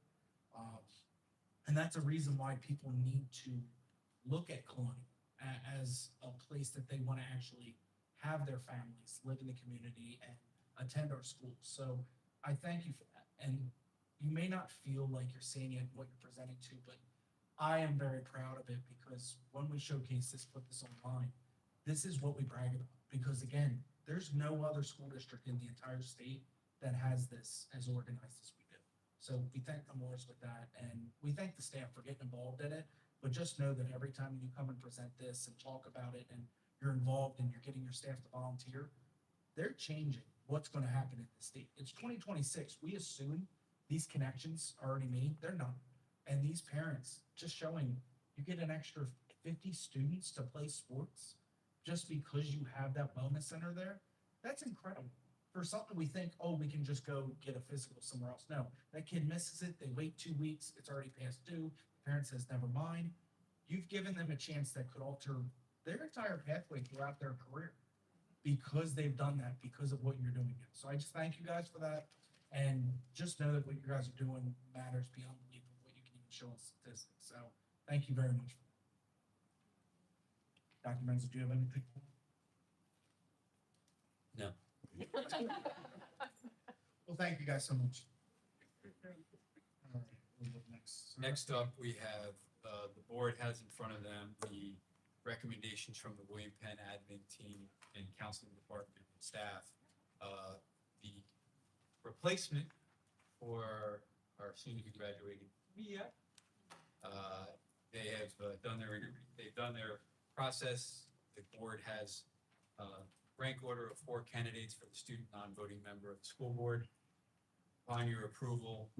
And that's a reason why people need to look at Colonial as a place that they want to actually have their families live in the community and attend our schools. So I thank you for that. And you may not feel like you're seeing it, what you're presenting to, but I am very proud of it, because when we showcase this, put this online, this is what we brag about. Because again, there's no other school district in the entire state that has this as organized as we do. So we thank the Moores with that, and we thank the staff for getting involved in it. But just know that every time you come and present this and talk about it, and you're involved and you're getting your staff to volunteer, they're changing what's going to happen in the state. It's 2026. We assume these connections are already made. They're not. And these parents, just showing you get an extra 50 students to play sports just because you have that wellness center there, that's incredible. For something we think, oh, we can just go get a physical somewhere else. No, that kid misses it. They wait 2 weeks. It's already past due. Parent says, never mind. You've given them a chance that could alter their entire pathway throughout their career because they've done that, because of what you're doing. So I just thank you guys for that. And just know that what you guys are doing matters beyond belief of what you can even show in statistics. So thank you very much. Dr. Menzel, do you have anything? No. Well, thank you guys so much. All right, we'll look next. Next up, we have, the board has in front of them the recommendations from the William Penn admin team and counseling department staff. The replacement for our soon to be graduating Mia. They have done their interview, they've done their process. The board has rank order of 4 candidates for the student non-voting member of the school board. Upon your approval,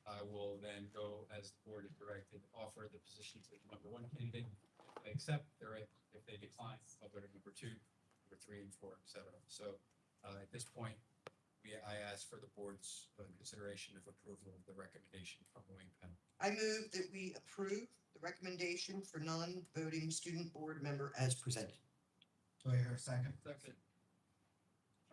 I will then go, as the board is directed, offer the position to the number 1 candidate. If they accept, if they decline, I'll go to number 2, number 3, and 4, et cetera. So, at this point, I ask for the board's consideration of approval of the recommendation from William Penn. I move that we approve the recommendation for non-voting student board member as presented. Do I hear a second? Second.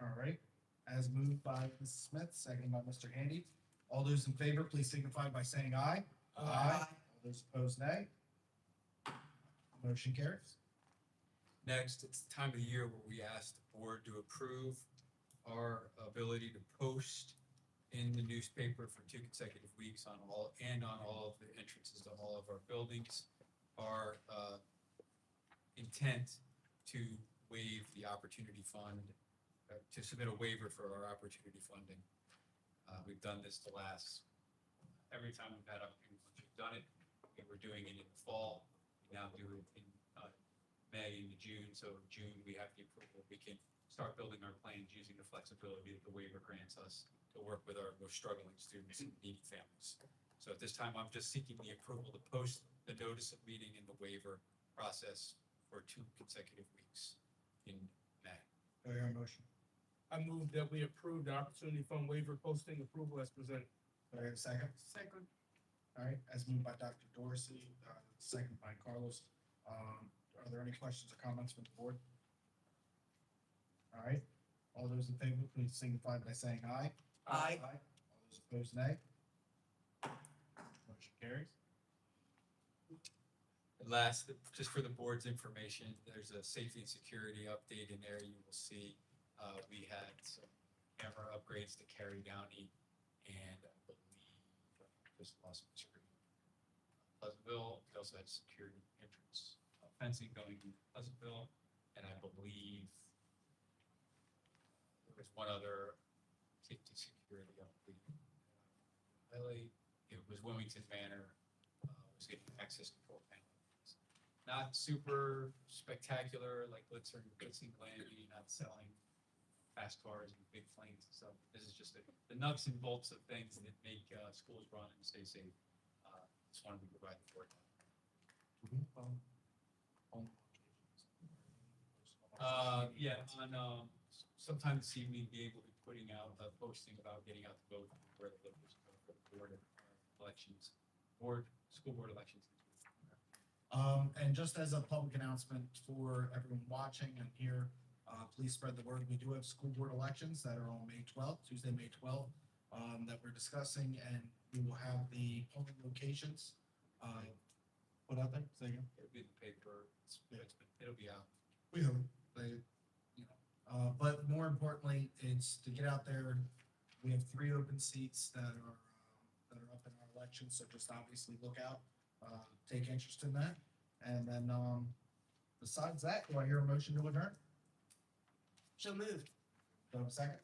All right, as moved by Ms. Smith, second by Mr. Handy. All those in favor, please signify by saying aye. All those opposed, nay. Motion carries. Next, it's the time of the year where we ask the board to approve our ability to post in the newspaper for 2 consecutive weeks on all of the entrances to all of our buildings. Our intent to waive the opportunity fund, to submit a waiver for our opportunity funding. We've done this every time we've had opportunity, we've done it. We were doing it in the fall. We now do it in May into June. So in June, we have the approval. We can start building our plans using the flexibility that the waiver grants us to work with our most struggling students and needy families. So at this time, I'm just seeking the approval to post the notice of meeting and the waiver process for 2 consecutive weeks in May. Do I hear a motion? I move that we approve the opportunity fund waiver posting approval as presented. Do I hear a second? Second. All right, as moved by Dr. Dorsey, second by Carlos. Are there any questions or comments from the board? All right, all those in favor, please signify by saying aye. Aye. All those opposed, nay. Motion carries. And last, just for the board's information, there's a safety and security update in there. You will see we had some camera upgrades to Cary County, and I believe just lost my screen. Pleasantville. We also had security entrance fencing going in Pleasantville, and I believe there was one other safety security upgrade. It was Wilmington Manor. Was getting access control panels. Not super spectacular, like glitzer and glammy, not selling fast cars and big flames and stuff. This is just the nuts and bolts of things that make schools run and stay safe. Just wanted to provide the board. Yeah, on sometime this evening, be able to be putting out a posting about getting out the vote where the voters go for the board elections, school board elections. And just as a public announcement for everyone watching and here, please spread the word. We do have school board elections that are on May 12th, Tuesday, May 12th, that we're discussing, and we will have the polling locations put out there. Say again. It'll be in the paper. It'll be out. We hope but more importantly, it's to get out there. We have 3 open seats that are up in our election, so just obviously look out, take interest in that, and then besides that, do I hear a motion to adjourn? So moved. Do I have a second?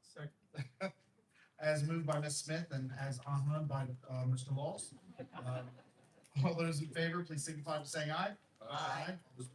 Second. As moved by Ms. Smith and as by Mr. Laws. All those in favor, please signify by saying aye. Aye. All those opposed,